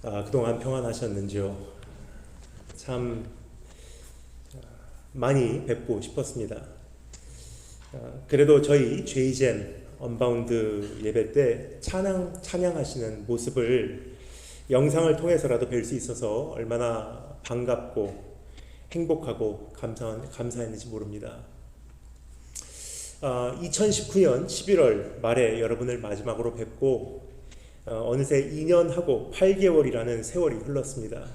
그동안 평안하셨는지요? 참 많이 뵙고 싶었습니다. 그래도 저희 제이젠 언바운드 예배 때 찬양하시는 모습을 영상을 통해서라도 뵐 수 있어서 얼마나 반갑고 행복하고 감사했는지 모릅니다. 2019년 11월 말에 여러분을 마지막으로 뵙고 어느새 2년하고 8개월이라는 세월이 흘렀습니다.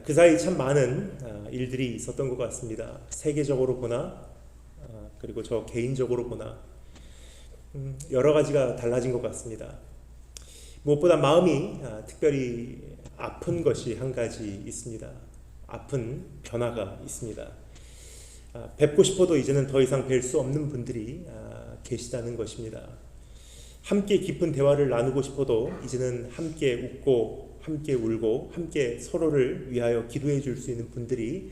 그 사이 참 많은 일들이 있었던 것 같습니다. 세계적으로 보나 그리고 저 개인적으로 보나 여러 가지가 달라진 것 같습니다. 무엇보다 마음이 특별히 아픈 것이 한 가지 있습니다. 아픈 변화가 있습니다. 뵙고 싶어도 이제는 더 이상 뵐 수 없는 분들이 계시다는 것입니다. 함께 깊은 대화를 나누고 싶어도 이제는 함께 웃고 함께 울고 함께 서로를 위하여 기도해 줄 수 있는 분들이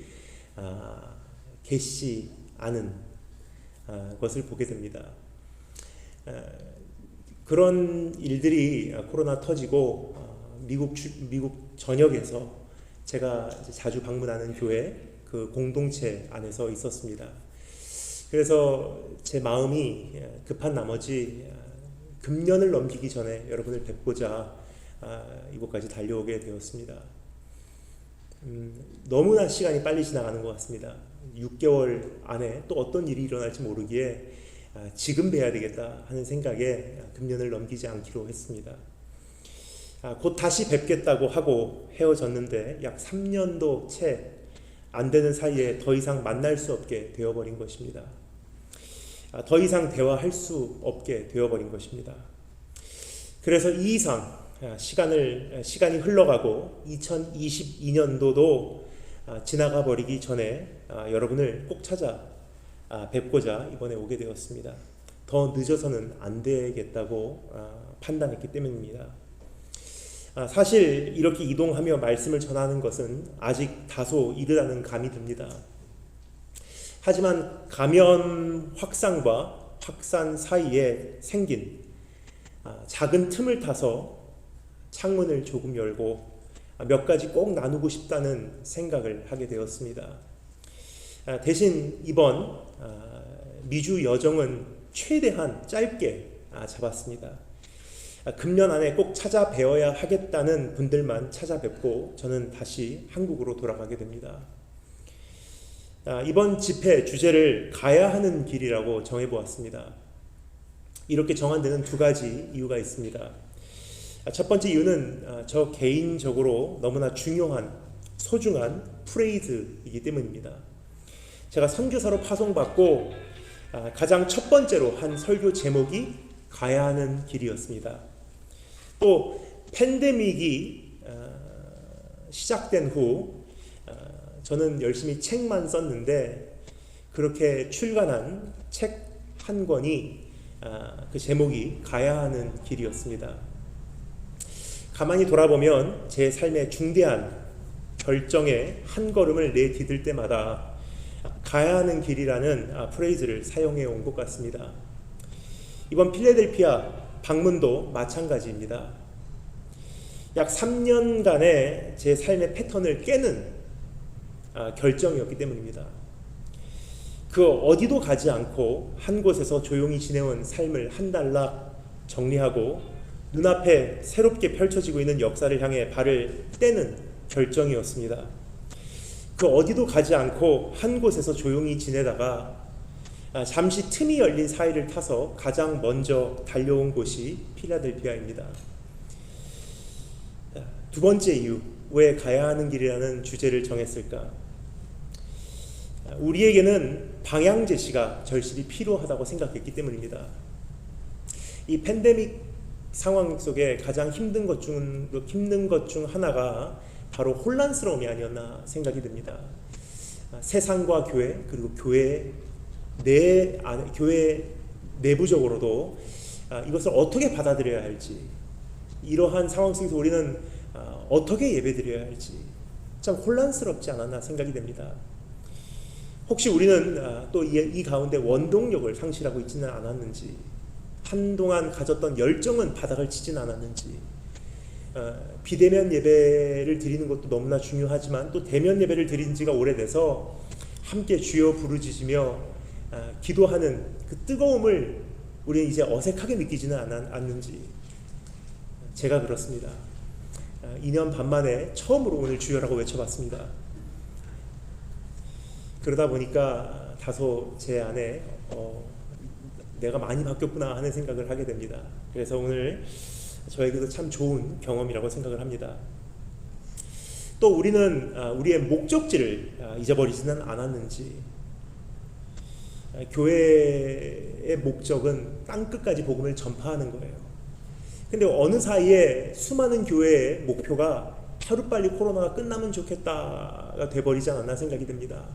계시지 않은 것을 보게 됩니다. 그런 일들이 코로나 터지고 미국 전역에서 제가 자주 방문하는 교회 그 공동체 안에서 있었습니다. 그래서 제 마음이 급한 나머지 금년을 넘기기 전에 여러분을 뵙고자 이곳까지 달려오게 되었습니다. 너무나 시간이 빨리 지나가는 것 같습니다. 6개월 안에 또 어떤 일이 일어날지 모르기에 지금 뵈야 되겠다 하는 생각에 금년을 넘기지 않기로 했습니다. 곧 다시 뵙겠다고 하고 헤어졌는데 약 3년도 채 안 되는 사이에 더 이상 만날 수 없게 되어버린 것입니다. 더 이상 대화할 수 없게 되어버린 것입니다. 그래서 이 이상 시간이 흘러가고 2022년도도 지나가 버리기 전에 여러분을 꼭 찾아 뵙고자 이번에 오게 되었습니다. 더 늦어서는 안 되겠다고 판단했기 때문입니다. 사실 이렇게 이동하며 말씀을 전하는 것은 아직 다소 이르다는 감이 듭니다. 하지만 감염 확산과 확산 사이에 생긴 작은 틈을 타서 창문을 조금 열고 몇 가지 꼭 나누고 싶다는 생각을 하게 되었습니다. 대신 이번 미주 여정은 최대한 짧게 잡았습니다. 금년 안에 꼭 찾아뵈어야 하겠다는 분들만 찾아뵙고 저는 다시 한국으로 돌아가게 됩니다. 이번 집회 주제를 가야 하는 길이라고 정해보았습니다. 이렇게 정한 데는 두 가지 이유가 있습니다. 첫 번째 이유는 저 개인적으로 너무나 중요한 소중한 프레이즈이기 때문입니다. 제가 선교사로 파송받고 가장 첫 번째로 한 설교 제목이 가야 하는 길이었습니다. 또 팬데믹이 시작된 후 저는 열심히 책만 썼는데 그렇게 출간한 책 한 권이 그 제목이 가야 하는 길이었습니다. 가만히 돌아보면 제 삶의 중대한 결정의 한 걸음을 내디딜 때마다 가야 하는 길이라는 프레이즈를 사용해 온 것 같습니다. 이번 필라델피아 방문도 마찬가지입니다. 약 3년간의 제 삶의 패턴을 깨는 결정이었기 때문입니다. 그 어디도 가지 않고 한 곳에서 조용히 지내온 삶을 한 달락 정리하고 눈앞에 새롭게 펼쳐지고 있는 역사를 향해 발을 떼는 결정이었습니다. 그 어디도 가지 않고 한 곳에서 조용히 지내다가 잠시 틈이 열린 사이를 타서 가장 먼저 달려온 곳이 필라델피아입니다. 두 번째 이유, 왜 가야 하는 길이라는 주제를 정했을까? 우리에게는 방향 제시가 절실히 필요하다고 생각했기 때문입니다. 이 팬데믹 상황 속에 가장 힘든 것 중 하나가 바로 혼란스러움이 아니었나 생각이 듭니다. 세상과 교회 그리고 교회 내부적으로도 이것을 어떻게 받아들여야 할지, 이러한 상황 속에서 우리는 어떻게 예배드려야 할지 참 혼란스럽지 않았나 생각이 됩니다. 혹시 우리는 또 이 가운데 원동력을 상실하고 있지는 않았는지, 한동안 가졌던 열정은 바닥을 치진 않았는지, 비대면 예배를 드리는 것도 너무나 중요하지만 또 대면 예배를 드린 지가 오래돼서 함께 주여 부르짖으며 기도하는 그 뜨거움을 우리는 이제 어색하게 느끼지는 않는지 제가 그렇습니다. 2년 반 만에 처음으로 오늘 주여라고 외쳐봤습니다. 그러다 보니까 다소 제 안에 내가 많이 바뀌었구나 하는 생각을 하게 됩니다. 그래서 오늘 저에게도 참 좋은 경험이라고 생각을 합니다. 또 우리는 우리의 목적지를 잊어버리지는 않았는지, 교회의 목적은 땅끝까지 복음을 전파하는 거예요. 근데 어느 사이에 수많은 교회의 목표가 하루빨리 코로나가 끝나면 좋겠다가 돼버리지 않았나 생각이 듭니다.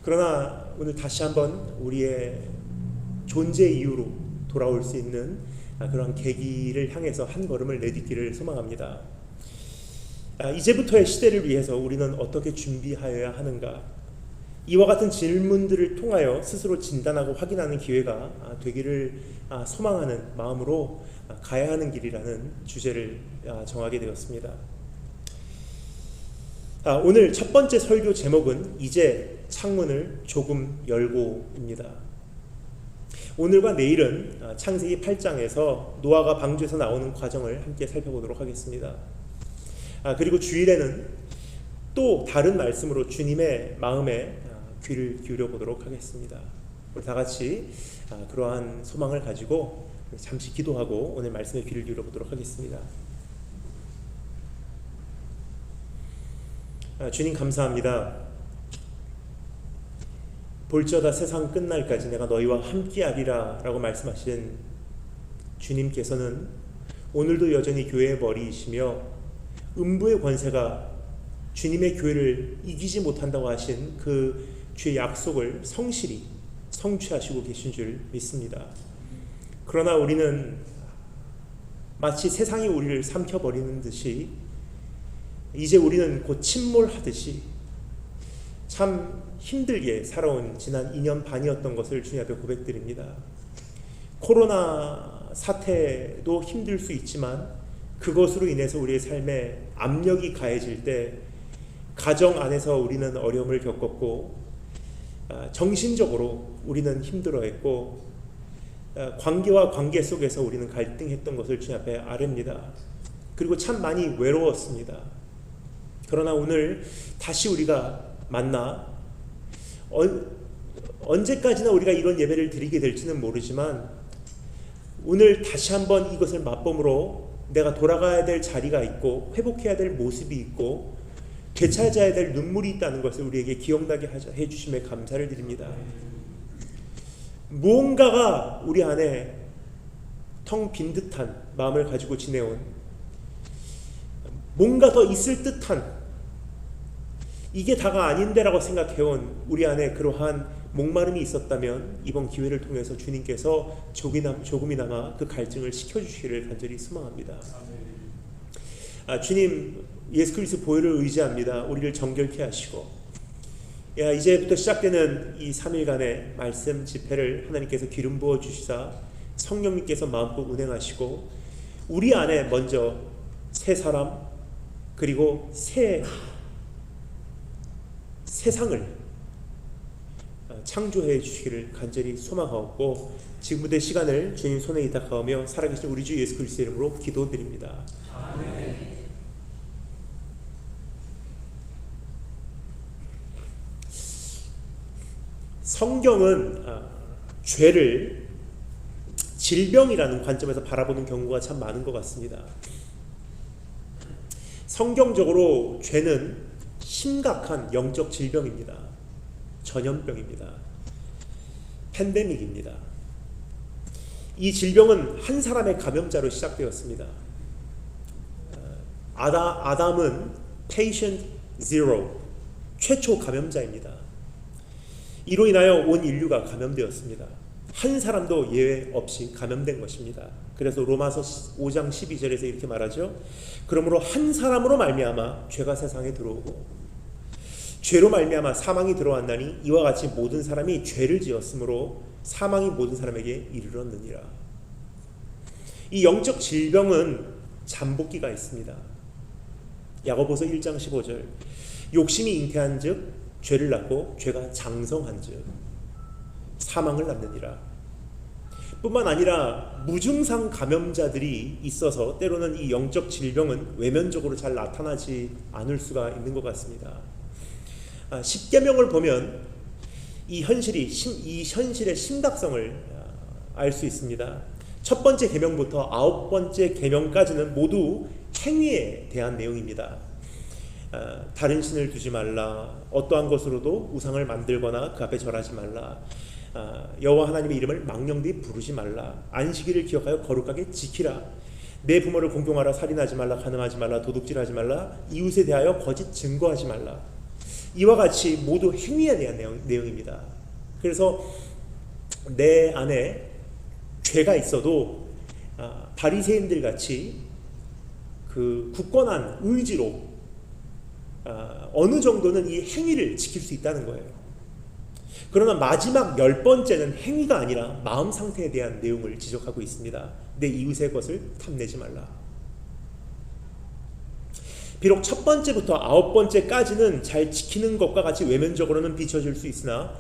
그러나 오늘 다시 한번 우리의 존재 이유로 돌아올 수 있는 그런 계기를 향해서 한 걸음을 내딛기를 소망합니다. 이제부터의 시대를 위해서 우리는 어떻게 준비하여야 하는가? 이와 같은 질문들을 통하여 스스로 진단하고 확인하는 기회가 되기를 소망하는 마음으로 가야 하는 길이라는 주제를 정하게 되었습니다. 오늘 첫 번째 설교 제목은 이제 창문을 조금 열고입니다. 오늘과 내일은 창세기 8장에서 노아가 방주에서 나오는 과정을 함께 살펴보도록 하겠습니다. 그리고 주일에는 또 다른 말씀으로 주님의 마음에 귀를 기울여 보도록 하겠습니다. 우리 다 같이 그러한 소망을 가지고 잠시 기도하고 오늘 말씀에 귀를 기울여 보도록 하겠습니다. 주님 감사합니다. 볼지어다 세상 끝날까지 내가 너희와 함께하리라 라고 말씀하신 주님께서는 오늘도 여전히 교회의 머리이시며 음부의 권세가 주님의 교회를 이기지 못한다고 하신 그 주의 약속을 성실히 성취하시고 계신 줄 믿습니다. 그러나 우리는 마치 세상이 우리를 삼켜버리는 듯이 이제 우리는 곧 침몰하듯이 참 힘들게 살아온 지난 2년 반이었던 것을 주님 앞에 고백드립니다. 코로나 사태도 힘들 수 있지만 그것으로 인해서 우리의 삶에 압력이 가해질 때 가정 안에서 우리는 어려움을 겪었고 정신적으로 우리는 힘들어했고 관계와 관계 속에서 우리는 갈등했던 것을 주님 앞에 아뢰입니다. 그리고 참 많이 외로웠습니다. 그러나 오늘 다시 우리가 만나 언제까지나 우리가 이런 예배를 드리게 될지는 모르지만 오늘 다시 한번 이것을 맛봄으로 내가 돌아가야 될 자리가 있고 회복해야 될 모습이 있고 되찾아야 될 눈물이 있다는 것을 우리에게 기억나게 해주심에 감사를 드립니다. 무언가가 우리 안에 텅 빈 듯한 마음을 가지고 지내온 뭔가 더 있을 듯한 이게 다가 아닌데라고 생각해온 우리 안에 그러한 목마름이 있었다면 이번 기회를 통해서 주님께서 조금이나마 그 갈증을 식혀주시기를 간절히 소망합니다. 주님 예수 그리스도 보혈을 의지합니다. 우리를 정결케 하시고 이제부터 시작되는 이 3일간의 말씀 집회를 하나님께서 기름 부어 주시사 성령님께서 마음껏 운행하시고 우리 안에 먼저 새 사람 그리고 새 세상을 창조해 주시기를 간절히 소망하옵고 지금부터 시간을 주님 손에 의탁하오며 살아계신 우리 주 예수 그리스도의 이름으로 기도드립니다. 아멘. 성경은 죄를 질병이라는 관점에서 바라보는 경우가 참 많은 것 같습니다. 성경적으로 죄는 심각한 영적 질병입니다. 전염병입니다. 팬데믹입니다. 이 질병은 한 사람의 감염자로 시작되었습니다. 아담은 patient zero, 최초 감염자입니다. 이로 인하여 온 인류가 감염되었습니다. 한 사람도 예외 없이 감염된 것입니다. 그래서 로마서 5장 12절에서 이렇게 말하죠. 그러므로 한 사람으로 말미암아 죄가 세상에 들어오고 죄로 말미암아 사망이 들어왔나니 이와 같이 모든 사람이 죄를 지었으므로 사망이 모든 사람에게 이르렀느니라. 이 영적 질병은 잠복기가 있습니다. 야고보서 1장 15절 욕심이 잉태한즉 죄를 낳고 죄가 장성한즉 사망을 낳느니라. 뿐만 아니라 무증상 감염자들이 있어서 때로는 이 영적 질병은 외면적으로 잘 나타나지 않을 수가 있는 것 같습니다. 십계명을 보면 이 현실의 심각성을 알 수 있습니다. 첫 번째 계명부터 9번째 계명까지는 모두 행위에 대한 내용입니다. 다른 신을 두지 말라, 어떠한 것으로도 우상을 만들거나 그 앞에 절하지 말라, 여호와 하나님의 이름을 망령되이 부르지 말라, 안식일을 기억하여 거룩하게 지키라, 내 부모를 공경하라, 살인하지 말라, 간음하지 말라, 도둑질하지 말라, 이웃에 대하여 거짓 증거하지 말라. 이와 같이 모두 행위에 대한 내용입니다. 그래서 내 안에 죄가 있어도 바리새인들 같이 그 굳건한 의지로 어느 정도는 이 행위를 지킬 수 있다는 거예요. 그러나 마지막 10번째는 행위가 아니라 마음 상태에 대한 내용을 지적하고 있습니다. 내 이웃의 것을 탐내지 말라. 비록 첫 번째부터 9번째까지는 잘 지키는 것과 같이 외면적으로는 비춰질 수 있으나,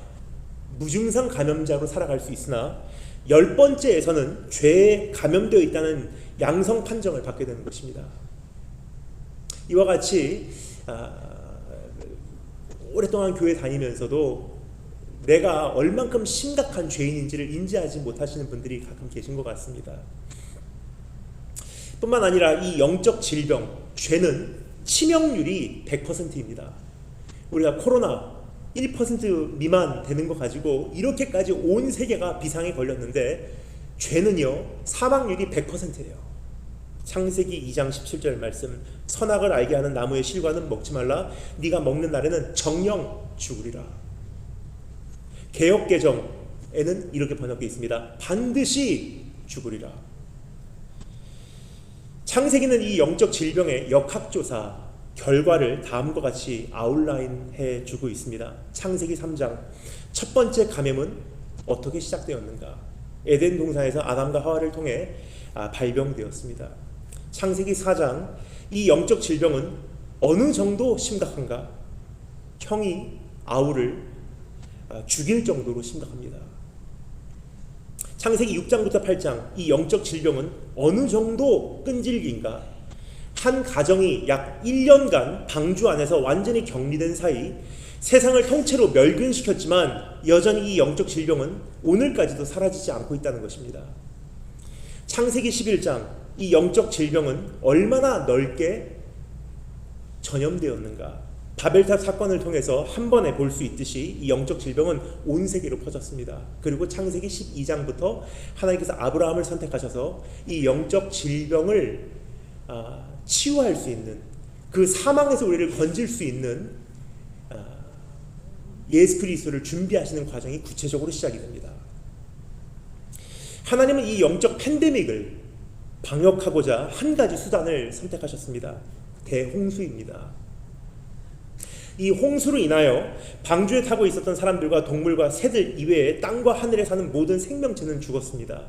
무증상 감염자로 살아갈 수 있으나 10번째에서는 죄에 감염되어 있다는 양성 판정을 받게 되는 것입니다. 이와 같이 오랫동안 교회 다니면서도 내가 얼만큼 심각한 죄인인지를 인지하지 못하시는 분들이 가끔 계신 것 같습니다. 뿐만 아니라 이 영적 질병, 죄는 치명률이 100%입니다. 우리가 코로나 1% 미만 되는 거 가지고 이렇게까지 온 세계가 비상에 걸렸는데, 죄는요 사망률이 100%예요. 창세기 2장 17절 말씀, 선악을 알게 하는 나무의 실과는 먹지 말라, 네가 먹는 날에는 정령 죽으리라. 개역개정에는 이렇게 번역되어 있습니다. 반드시 죽으리라. 창세기는 이 영적 질병의 역학조사 결과를 다음과 같이 아웃라인해 주고 있습니다. 창세기 3장, 첫 번째 감염은 어떻게 시작되었는가? 에덴 동산에서 아담과 하와를 통해 발병되었습니다. 창세기 4장, 이 영적 질병은 어느 정도 심각한가? 형이 아우를 죽일 정도로 심각합니다. 창세기 6장부터 8장, 이 영적 질병은 어느 정도 끈질긴가? 한 가정이 약 1년간 방주 안에서 완전히 격리된 사이 세상을 통째로 멸균시켰지만 여전히 이 영적 질병은 오늘까지도 사라지지 않고 있다는 것입니다. 창세기 11장, 이 영적 질병은 얼마나 넓게 전염되었는가? 바벨탑 사건을 통해서 한 번에 볼 수 있듯이 이 영적 질병은 온 세계로 퍼졌습니다. 그리고 창세기 12장부터 하나님께서 아브라함을 선택하셔서 이 영적 질병을 치유할 수 있는, 그 사망에서 우리를 건질 수 있는 예수 그리스도를 준비하시는 과정이 구체적으로 시작이 됩니다. 하나님은 이 영적 팬데믹을 방역하고자 한 가지 수단을 선택하셨습니다. 대홍수입니다. 이 홍수로 인하여 방주에 타고 있었던 사람들과 동물과 새들 이외에 땅과 하늘에 사는 모든 생명체는 죽었습니다.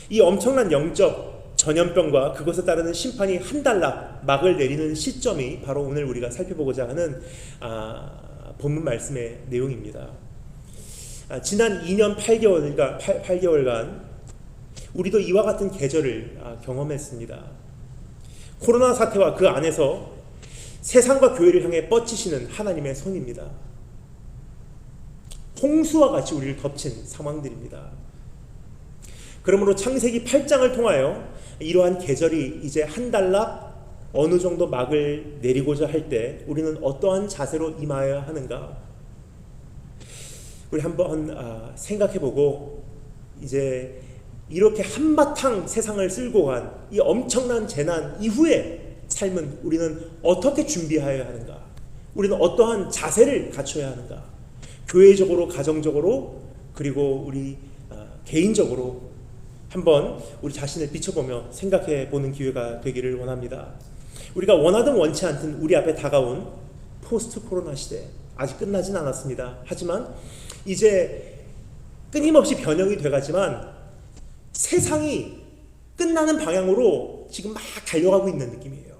이 엄청난 영적 전염병과 그것에 따르는 심판이 한 달락 막을 내리는 시점이 바로 오늘 우리가 살펴보고자 하는 본문 말씀의 내용입니다. 지난 2년 8개월간 우리도 이와 같은 계절을 경험했습니다. 코로나 사태와 그 안에서 세상과 교회를 향해 뻗치시는 하나님의 손입니다. 홍수와 같이 우리를 덮친 상황들입니다. 그러므로 창세기 8장을 통하여 이러한 계절이 이제 한 달락 어느 정도 막을 내리고자 할 때 우리는 어떠한 자세로 임하여야 하는가? 우리 한번 생각해보고, 이제 이렇게 한바탕 세상을 쓸고 간 이 엄청난 재난 이후에 삶은 우리는 어떻게 준비하여야 하는가? 우리는 어떠한 자세를 갖춰야 하는가? 교회적으로, 가정적으로, 그리고 우리 개인적으로 한번 우리 자신을 비춰보며 생각해 보는 기회가 되기를 원합니다. 우리가 원하든 원치 않든 우리 앞에 다가온 포스트 코로나 시대, 아직 끝나진 않았습니다. 하지만 이제 끊임없이 변형이 돼가지만 세상이 끝나는 방향으로 지금 막 달려가고 있는 느낌이에요.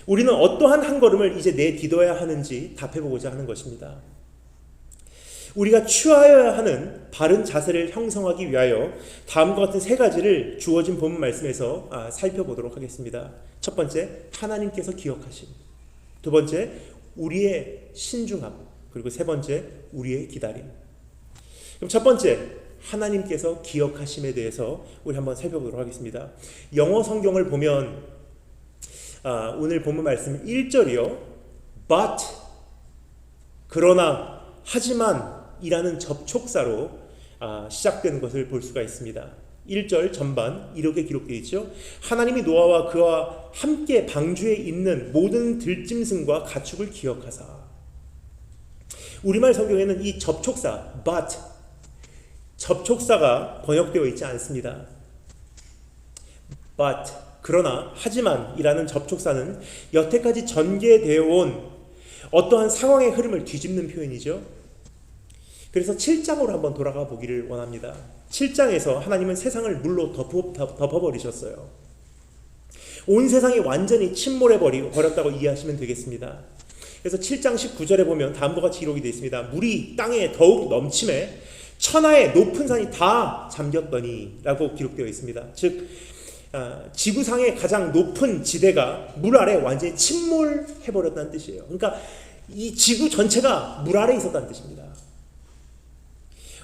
우리는 어떠한 한 걸음을 이제 내딛어야 하는지 답해보고자 하는 것입니다. 우리가 취하여야 하는 바른 자세를 형성하기 위하여 다음과 같은 세 가지를 주어진 본문 말씀에서 살펴보도록 하겠습니다. 첫 번째, 하나님께서 기억하심. 두 번째, 우리의 신중함. 그리고 세 번째, 우리의 기다림. 그럼 첫 번째, 하나님께서 기억하심에 대해서 우리 한번 살펴보도록 하겠습니다. 영어 성경을 보면 오늘 본문 말씀 1절이요. But, 그러나, 하지만 이라는 접촉사로 시작되는 것을 볼 수가 있습니다. 1절 전반 이렇게 기록되어 있죠. 하나님이 노아와 그와 함께 방주에 있는 모든 들짐승과 가축을 기억하사. 우리말 성경에는 이 접촉사 but 접촉사가 번역되어 있지 않습니다. but 그러나 하지만 이라는 접촉사는 여태까지 전개되어 온 어떠한 상황의 흐름을 뒤집는 표현이죠. 그래서 7장으로 한번 돌아가 보기를 원합니다. 7장에서 하나님은 세상을 물로 덮어버리셨어요. 온 세상이 완전히 침몰해 버렸다고 이해하시면 되겠습니다. 그래서 7장 19절에 보면 다음과 같이 기록이 되어 있습니다. 물이 땅에 더욱 넘침에 천하의 높은 산이 다 잠겼더니 라고 기록되어 있습니다. 즉 지구상의 가장 높은 지대가 물 아래 완전히 침몰해 버렸다는 뜻이에요. 그러니까 이 지구 전체가 물 아래 있었다는 뜻입니다.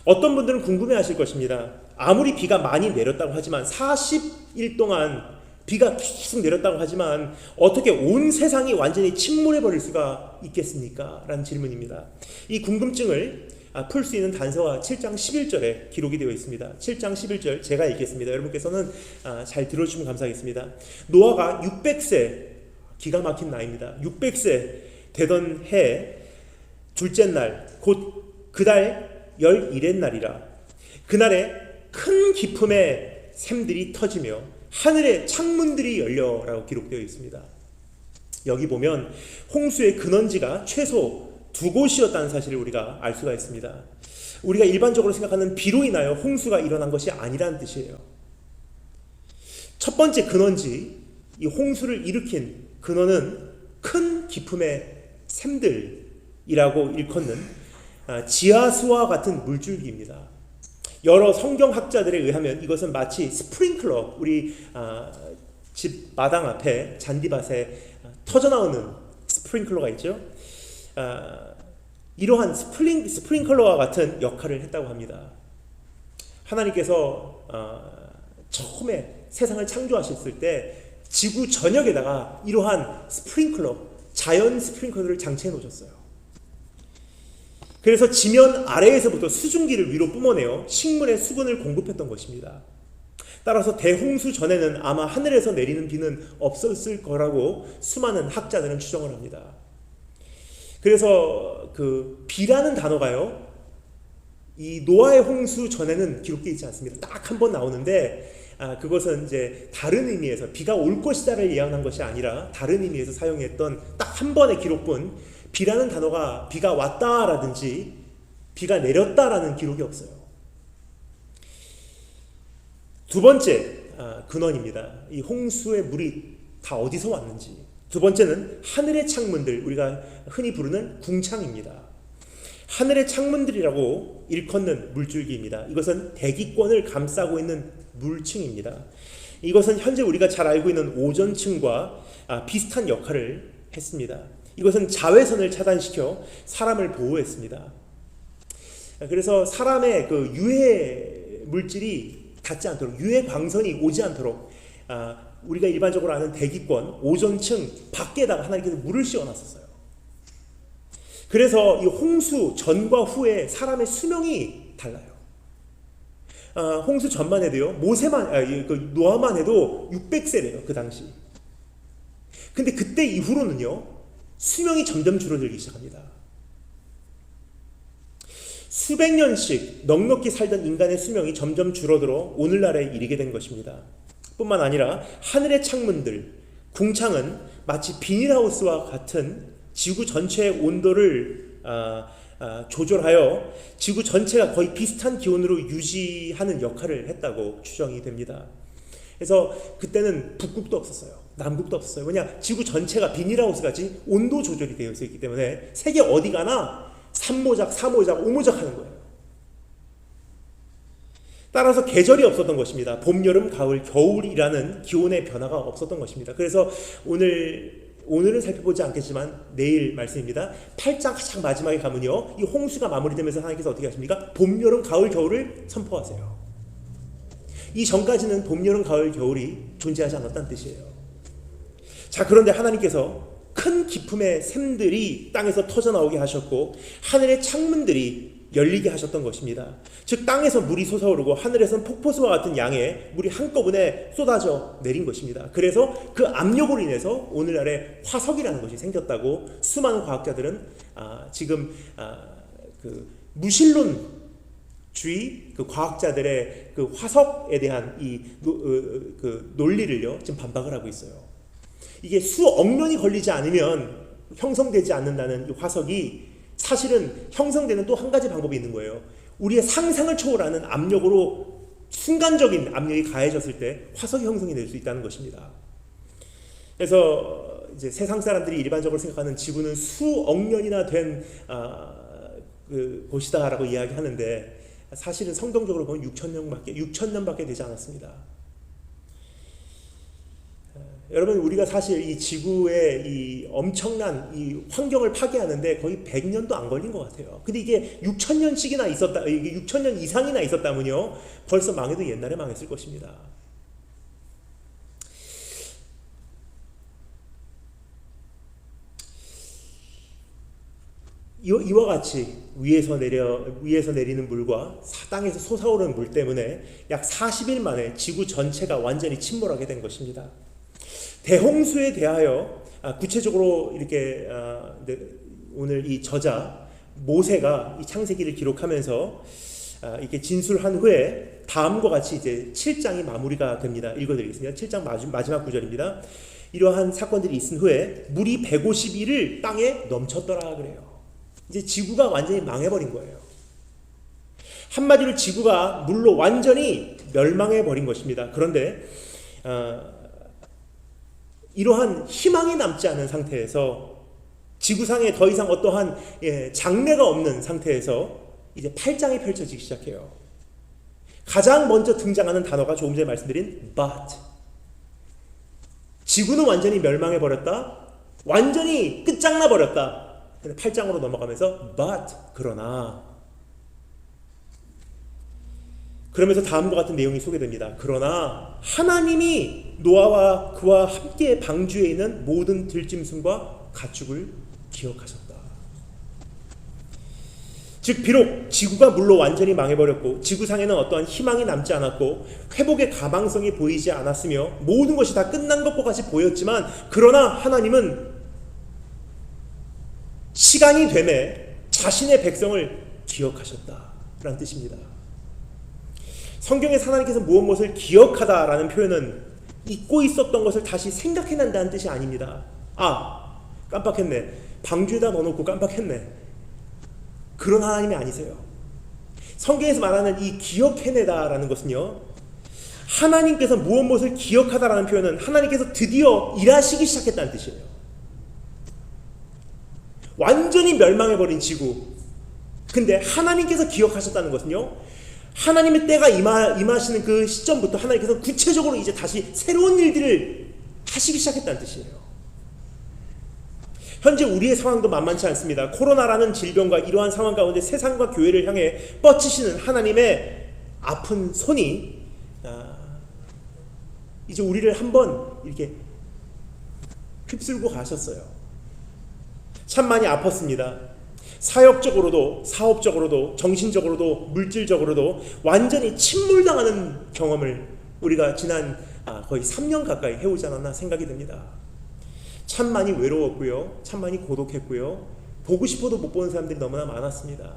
어떤 분들은 궁금해하실 것입니다. 아무리 비가 많이 내렸다고 하지만 40일 동안 비가 계속 내렸다고 하지만 어떻게 온 세상이 완전히 침몰해 버릴 수가 있겠습니까? 라는 질문입니다. 이 궁금증을 풀 수 있는 단서가 7장 11절에 기록이 되어 있습니다. 7장 11절 제가 읽겠습니다. 여러분께서는 잘 들어주시면 감사하겠습니다. 노아가 600세, 기가 막힌 나이입니다. 600세 되던 해 둘째 날 곧 그달 11의 날이라. 그날에 큰 기품의 샘들이 터지며 하늘의 창문들이 열려라고 기록되어 있습니다. 여기 보면 홍수의 근원지가 최소 두 곳이었다는 사실을 우리가 알 수가 있습니다. 우리가 일반적으로 생각하는 비로 인하여 홍수가 일어난 것이 아니라는 뜻이에요. 첫 번째 근원지, 이 홍수를 일으킨 근원은 큰 기품의 샘들이라고 일컫는 지하수와 같은 물줄기입니다. 여러 성경학자들에 의하면 이것은 마치 스프링클러, 우리 집 마당 앞에 잔디밭에 터져나오는 스프링클러가 있죠. 이러한 스프링클러와 같은 역할을 했다고 합니다. 하나님께서 처음에 세상을 창조하셨을 때 지구 전역에다가 이러한 스프링클러, 자연 스프링클러를 장치해 놓으셨어요. 그래서 지면 아래에서부터 수증기를 위로 뿜어내어 식물의 수분을 공급했던 것입니다. 따라서 대홍수 전에는 아마 하늘에서 내리는 비는 없었을 거라고 수많은 학자들은 추정을 합니다. 그래서 그 비라는 단어가요, 이 노아의 홍수 전에는 기록되어 있지 않습니다. 딱 한 번 나오는데 그것은 이제 다른 의미에서 비가 올 것이다를 예언한 것이 아니라 다른 의미에서 사용했던 딱 한 번의 기록뿐, 비라는 단어가 비가 왔다라든지 비가 내렸다라는 기록이 없어요. 두 번째 근원입니다. 이 홍수의 물이 다 어디서 왔는지. 두 번째는 하늘의 창문들, 우리가 흔히 부르는 궁창입니다. 하늘의 창문들이라고 일컫는 물줄기입니다. 이것은 대기권을 감싸고 있는 물층입니다. 이것은 현재 우리가 잘 알고 있는 오존층과 비슷한 역할을 했습니다. 이것은 자외선을 차단시켜 사람을 보호했습니다. 그래서 사람의 그 유해 물질이 닿지 않도록, 유해 광선이 오지 않도록 우리가 일반적으로 아는 대기권, 오존층 밖에다가 하나님께서 물을 씌워놨었어요. 그래서 이 홍수 전과 후에 사람의 수명이 달라요. 홍수 전만 해도요, 노아만 해도 600세래요, 그 당시. 근데 그때 이후로는요, 수명이 점점 줄어들기 시작합니다. 수백 년씩 넉넉히 살던 인간의 수명이 점점 줄어들어 오늘날에 이르게 된 것입니다. 뿐만 아니라 하늘의 창문들, 궁창은 마치 비닐하우스와 같은 지구 전체의 온도를 조절하여 지구 전체가 거의 비슷한 기온으로 유지하는 역할을 했다고 추정이 됩니다. 그래서 그때는 북극도 없었어요. 남극도 없었어요. 왜냐? 지구 전체가 비닐하우스 같이 온도 조절이 되어 있기 때문에 세계 어디 가나 3모작, 4모작, 5모작 하는 거예요. 따라서 계절이 없었던 것입니다. 봄, 여름, 가을, 겨울이라는 기온의 변화가 없었던 것입니다. 그래서 오늘은 살펴보지 않겠지만 내일 말씀입니다. 8장 가장 마지막에 가면요, 이 홍수가 마무리되면서 하나님께서 어떻게 하십니까? 봄, 여름, 가을, 겨울을 선포하세요. 이 전까지는 봄, 여름, 가을, 겨울이 존재하지 않았다는 뜻이에요. 자, 그런데 하나님께서 큰 기품의 샘들이 땅에서 터져나오게 하셨고 하늘의 창문들이 열리게 하셨던 것입니다. 즉 땅에서 물이 솟아오르고 하늘에선 폭포수와 같은 양의 물이 한꺼번에 쏟아져 내린 것입니다. 그래서 그 압력으로 인해서 오늘날의 화석이라는 것이 생겼다고 수많은 과학자들은 지금 그 무신론주의 그 과학자들의 그 화석에 대한 그 논리를요 지금 반박을 하고 있어요. 이게 수억 년이 걸리지 않으면 형성되지 않는다는 이 화석이 사실은 형성되는 또 한 가지 방법이 있는 거예요. 우리의 상상을 초월하는 압력으로 순간적인 압력이 가해졌을 때 화석이 형성이 될 수 있다는 것입니다. 그래서 이제 세상 사람들이 일반적으로 생각하는 지구는 수억 년이나 된 그 곳이다라고 이야기하는데 사실은 성경적으로 보면 6,000년밖에 되지 않았습니다. 여러분, 우리가 사실 이 지구의 이 엄청난 이 환경을 파괴하는데 거의 100년도 안 걸린 것 같아요. 근데 이게 6,000년씩이나 있었다, 이게 6,000년 이상이나 있었다면요, 벌써 망해도 옛날에 망했을 것입니다. 이와 같이 위에서 내리는 물과 땅에서 솟아오르는 물 때문에 약 40일 만에 지구 전체가 완전히 침몰하게 된 것입니다. 대홍수에 대하여 구체적으로 이렇게 오늘 이 저자 모세가 이 창세기를 기록하면서 이렇게 진술한 후에 다음과 같이 이제 7장이 마무리가 됩니다. 읽어드리겠습니다. 7장 마지막 구절입니다. 이러한 사건들이 있은 후에 물이 150일을 땅에 넘쳤더라 그래요. 이제 지구가 완전히 망해버린 거예요. 한마디로 지구가 물로 완전히 멸망해버린 것입니다. 그런데 이러한 희망이 남지 않은 상태에서 지구상에 더 이상 어떠한 장래가 없는 상태에서 이제 8장이 펼쳐지기 시작해요. 가장 먼저 등장하는 단어가 조금 전에 말씀드린 but. 지구는 완전히 멸망해버렸다. 완전히 끝장나버렸다. 근데 8장으로 넘어가면서 but 그러나, 그러면서 다음과 같은 내용이 소개됩니다. 그러나 하나님이 노아와 그와 함께 방주에 있는 모든 들짐승과 가축을 기억하셨다. 즉 비록 지구가 물로 완전히 망해버렸고 지구상에는 어떠한 희망이 남지 않았고 회복의 가망성이 보이지 않았으며 모든 것이 다 끝난 것과 같이 보였지만, 그러나 하나님은 시간이 되매 자신의 백성을 기억하셨다라는 뜻입니다. 성경에서 하나님께서 무엇을 기억하다라는 표현은 잊고 있었던 것을 다시 생각해낸다는 뜻이 아닙니다. 깜빡했네. 방주에다 넣어놓고 깜빡했네. 그런 하나님이 아니세요. 성경에서 말하는 이 기억해내다라는 것은요, 하나님께서 무엇을 기억하다라는 표현은 하나님께서 드디어 일하시기 시작했다는 뜻이에요. 완전히 멸망해버린 지구, 근데 하나님께서 기억하셨다는 것은요, 하나님의 때가 임하시는 그 시점부터 하나님께서 구체적으로 이제 다시 새로운 일들을 하시기 시작했다는 뜻이에요. 현재 우리의 상황도 만만치 않습니다. 코로나라는 질병과 이러한 상황 가운데 세상과 교회를 향해 뻗치시는 하나님의 아픈 손이 이제 우리를 한번 이렇게 휩쓸고 가셨어요. 참 많이 아팠습니다. 사역적으로도, 사업적으로도, 정신적으로도, 물질적으로도 완전히 침몰당하는 경험을 우리가 지난 거의 3년 가까이 해오지 않았나 생각이 듭니다. 참 많이 외로웠고요, 참 많이 고독했고요, 보고 싶어도 못 보는 사람들이 너무나 많았습니다.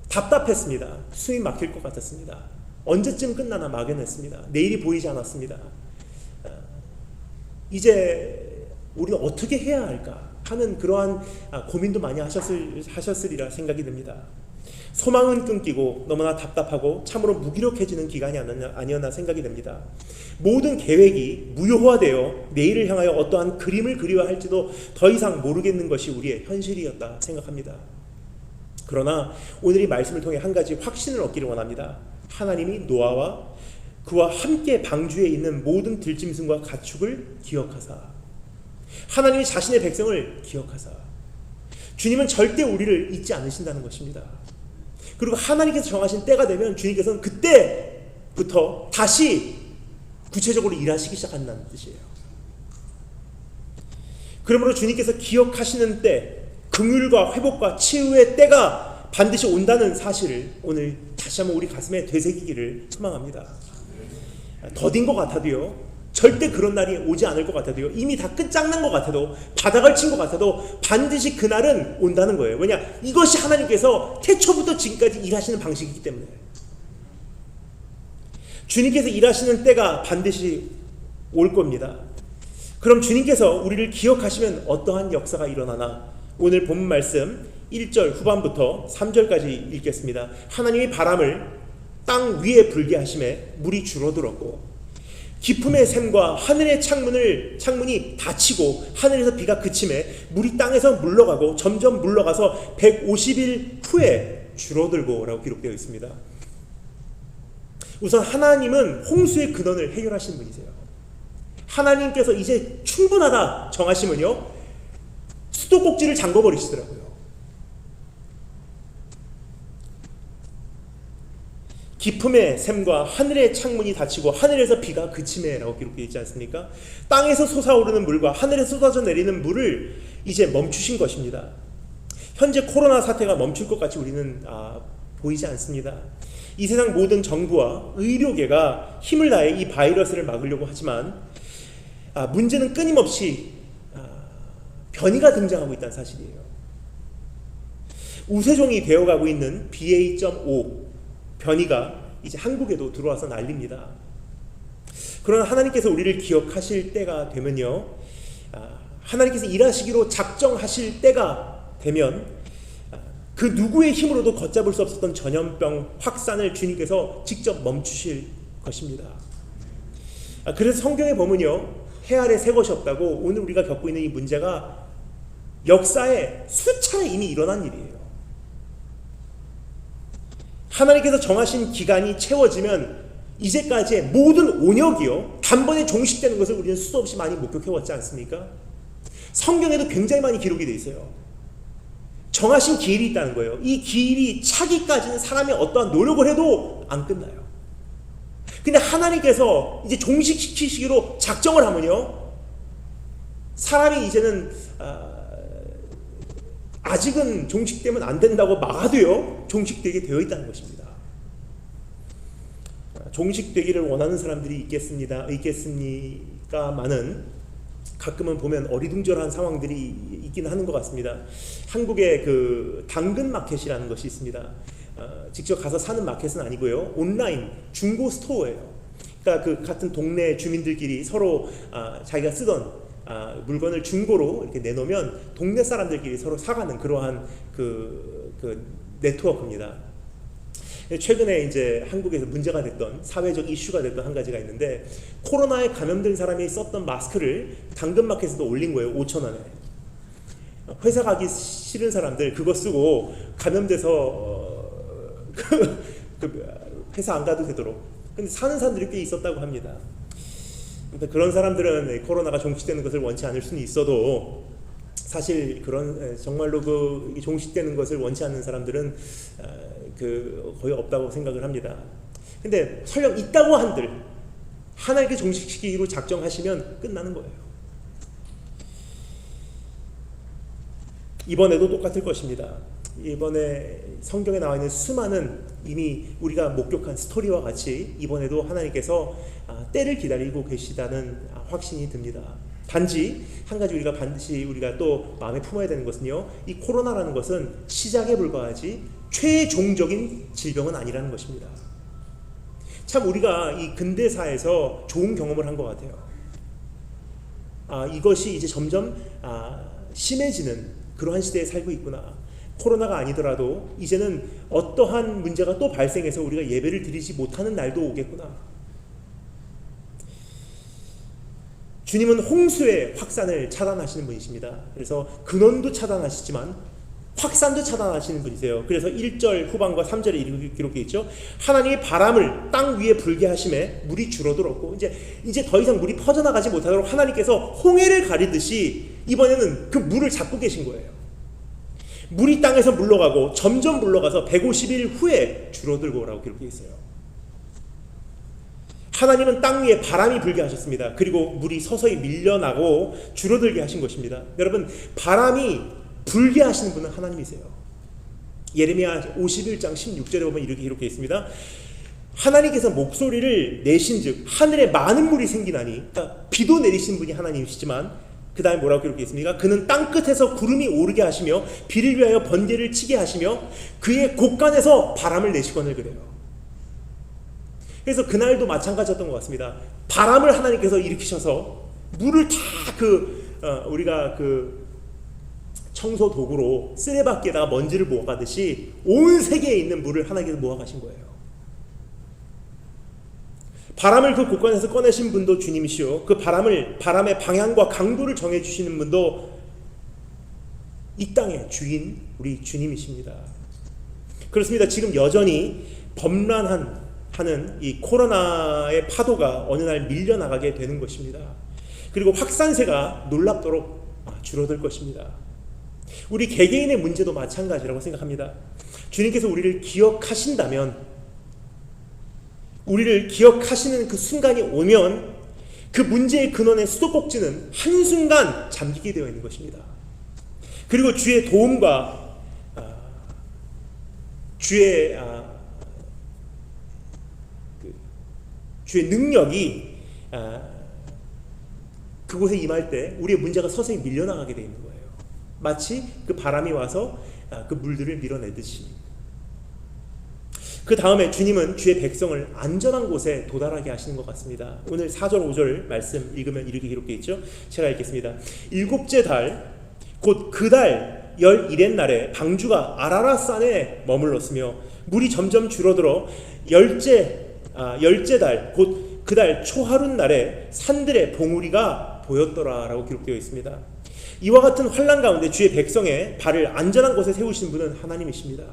답답했습니다. 숨이 막힐 것 같았습니다. 언제쯤 끝나나 막연했습니다. 내일이 보이지 않았습니다. 이제 우리는 어떻게 해야 할까 하는 그러한 고민도 많이 하셨으리라 생각이 듭니다. 소망은 끊기고 너무나 답답하고 참으로 무기력해지는 기간이 아니었나 생각이 됩니다. 모든 계획이 무효화되어 내일을 향하여 어떠한 그림을 그리야 할지도 더 이상 모르겠는 것이 우리의 현실이었다 생각합니다. 그러나 오늘 이 말씀을 통해 한 가지 확신을 얻기를 원합니다. 하나님이 노아와 그와 함께 방주에 있는 모든 들짐승과 가축을 기억하사, 하나님이 자신의 백성을 기억하사, 주님은 절대 우리를 잊지 않으신다는 것입니다. 그리고 하나님께서 정하신 때가 되면 주님께서는 그때부터 다시 구체적으로 일하시기 시작한다는 뜻이에요. 그러므로 주님께서 기억하시는 때, 긍휼과 회복과 치유의 때가 반드시 온다는 사실을 오늘 다시 한번 우리 가슴에 되새기기를 소망합니다. 더딘 것 같아도요, 절대 그런 날이 오지 않을 것 같아도요, 이미 다 끝장난 것 같아도, 바닥을 친 것 같아도 반드시 그날은 온다는 거예요. 왜냐? 이것이 하나님께서 태초부터 지금까지 일하시는 방식이기 때문에. 주님께서 일하시는 때가 반드시 올 겁니다. 그럼 주님께서 우리를 기억하시면 어떠한 역사가 일어나나? 오늘 본문 말씀 1절 후반부터 3절까지 읽겠습니다. 하나님이 바람을 땅 위에 불게 하심에 물이 줄어들었고 깊음의 샘과 하늘의 창문이 닫히고 하늘에서 비가 그침에 물이 땅에서 물러가고 점점 물러가서 150일 후에 줄어들고 라고 기록되어 있습니다. 우선 하나님은 홍수의 근원을 해결하신 분이세요. 하나님께서 이제 충분하다 정하시면요, 수도꼭지를 잠궈버리시더라고요. 깊음의 샘과 하늘의 창문이 닫히고 하늘에서 비가 그침에 라고 기록되어 있지 않습니까? 땅에서 솟아오르는 물과 하늘에서 쏟아져 내리는 물을 이제 멈추신 것입니다. 현재 코로나 사태가 멈출 것 같이 우리는 보이지 않습니다. 이 세상 모든 정부와 의료계가 힘을 다해 이 바이러스를 막으려고 하지만 문제는 끊임없이 변이가 등장하고 있다는 사실이에요. 우세종이 되어가고 있는 BA.5 변이가 이제 한국에도 들어와서 난립니다. 그러나 하나님께서 우리를 기억하실 때가 되면요, 하나님께서 일하시기로 작정하실 때가 되면 그 누구의 힘으로도 걷잡을 수 없었던 전염병 확산을 주님께서 직접 멈추실 것입니다. 그래서 성경에 보면요, 해 아래 새 것이 없다고 오늘 우리가 겪고 있는 이 문제가 역사에 수차례 이미 일어난 일이에요. 하나님께서 정하신 기간이 채워지면 이제까지의 모든 온역이요, 단번에 종식되는 것을 우리는 수도 없이 많이 목격해왔지 않습니까? 성경에도 굉장히 많이 기록이 되어 있어요. 정하신 기일이 있다는 거예요. 이 기일이 차기까지는 사람이 어떠한 노력을 해도 안 끝나요. 근데 하나님께서 이제 종식시키시기로 작정을 하면요, 사람이 이제는 아직은 종식되면 안 된다고 막아도요, 종식되게 되어 있다는 것입니다. 종식되기를 원하는 사람들이 있겠습니까마는 가끔은 보면 어리둥절한 상황들이 있긴 하는 것 같습니다. 한국에 그 당근 마켓이라는 것이 있습니다. 직접 가서 사는 마켓은 아니고요, 온라인 중고 스토어예요. 그러니까 그 같은 동네 주민들끼리 서로 자기가 쓰던 물건을 중고로 이렇게 내놓으면 동네 사람들끼리 서로 사가는 그러한 그 네트워크입니다. 최근에 이제 한국에서 문제가 됐던, 사회적 이슈가 됐던 한 가지가 있는데, 코로나에 감염된 사람이 썼던 마스크를 당근마켓에도 올린 거예요. 5,000원에. 회사 가기 싫은 사람들 그거 쓰고 감염돼서 회사 안 가도 되도록. 근데 사는 사람들이 꽤 있었다고 합니다. 그런 사람들은 코로나가 종식되는 것을 원치 않을 수는 있어도, 사실 그런 정말로 그 종식되는 것을 원치 않는 사람들은 거의 없다고 생각을 합니다. 근데 설령 있다고 한들 하나님께 종식시키기로 작정하시면 끝나는 거예요. 이번에도 똑같을 것입니다. 이번에 성경에 나와 있는 수많은 이미 우리가 목격한 스토리와 같이 이번에도 하나님께서 때를 기다리고 계시다는 확신이 듭니다. 단지 한 가지 반드시 우리가 또 마음에 품어야 되는 것은요, 이 코로나라는 것은 시작에 불과하지 최종적인 질병은 아니라는 것입니다. 참 우리가 이 근대사에서 좋은 경험을 한 것 같아요. 이것이 이제 점점 심해지는 그러한 시대에 살고 있구나. 코로나가 아니더라도 이제는 어떠한 문제가 또 발생해서 우리가 예배를 드리지 못하는 날도 오겠구나. 주님은 홍수의 확산을 차단하시는 분이십니다. 그래서 근원도 차단하시지만 확산도 차단하시는 분이세요. 그래서 1절 후반과 3절에 이렇게 기록되어 있죠. 하나님이 바람을 땅 위에 불게 하심에 물이 줄어들었고, 이제 더 이상 물이 퍼져나가지 못하도록 하나님께서 홍해를 가리듯이 이번에는 그 물을 잡고 계신 거예요. 물이 땅에서 물러가고 점점 물러가서 150일 후에 줄어들고 오라고 기록되어 있어요. 하나님은 땅 위에 바람이 불게 하셨습니다. 그리고 물이 서서히 밀려나고 줄어들게 하신 것입니다. 여러분, 바람이 불게 하시는 분은 하나님이세요. 예레미야 51장 16절에 보면 이렇게 기록되어 있습니다. 하나님께서 목소리를 내신즉 하늘에 많은 물이 생기나니, 그러니까 비도 내리신 분이 하나님이시지만 그 다음에 뭐라고 기록되어 있습니까? 그는 땅끝에서 구름이 오르게 하시며 비를 위하여 번개를 치게 하시며 그의 곳간에서 바람을 내시거늘 그래요. 그래서 그날도 마찬가지였던 것 같습니다. 바람을 하나님께서 일으키셔서 물을 다 우리가 청소 도구로 쓰레받기에다가 먼지를 모아가듯이 온 세계에 있는 물을 하나님께서 모아가신 거예요. 바람을 그 곳간에서 꺼내신 분도 주님이시오. 그 바람의 방향과 강도를 정해주시는 분도 이 땅의 주인, 우리 주님이십니다. 그렇습니다. 지금 여전히 범람하는 이 코로나의 파도가 어느 날 밀려나가게 되는 것입니다. 그리고 확산세가 놀랍도록 줄어들 것입니다. 우리 개개인의 문제도 마찬가지라고 생각합니다. 주님께서 우리를 기억하신다면, 우리를 기억하시는 그 순간이 오면 그 문제의 근원의 수도꼭지는 한순간 잠기게 되어 있는 것입니다. 그리고 주의 도움과 주의 능력이 그곳에 임할 때 우리의 문제가 서서히 밀려나가게 되어 있는 거예요. 마치 그 바람이 와서 그 물들을 밀어내듯이. 그 다음에 주님은 주의 백성을 안전한 곳에 도달하게 하시는 것 같습니다. 오늘 4절 5절 말씀 읽으면 이렇게 기록되어 있죠. 제가 읽겠습니다. 일곱째 달 곧 그 달 11의 날에 방주가 아라랏산에 머물렀으며 물이 점점 줄어들어 열째 달 곧 그 달 초하룻 날에 산들의 봉우리가 보였더라 라고 기록되어 있습니다. 이와 같은 환난 가운데 주의 백성의 발을 안전한 곳에 세우시는 분은 하나님이십니다.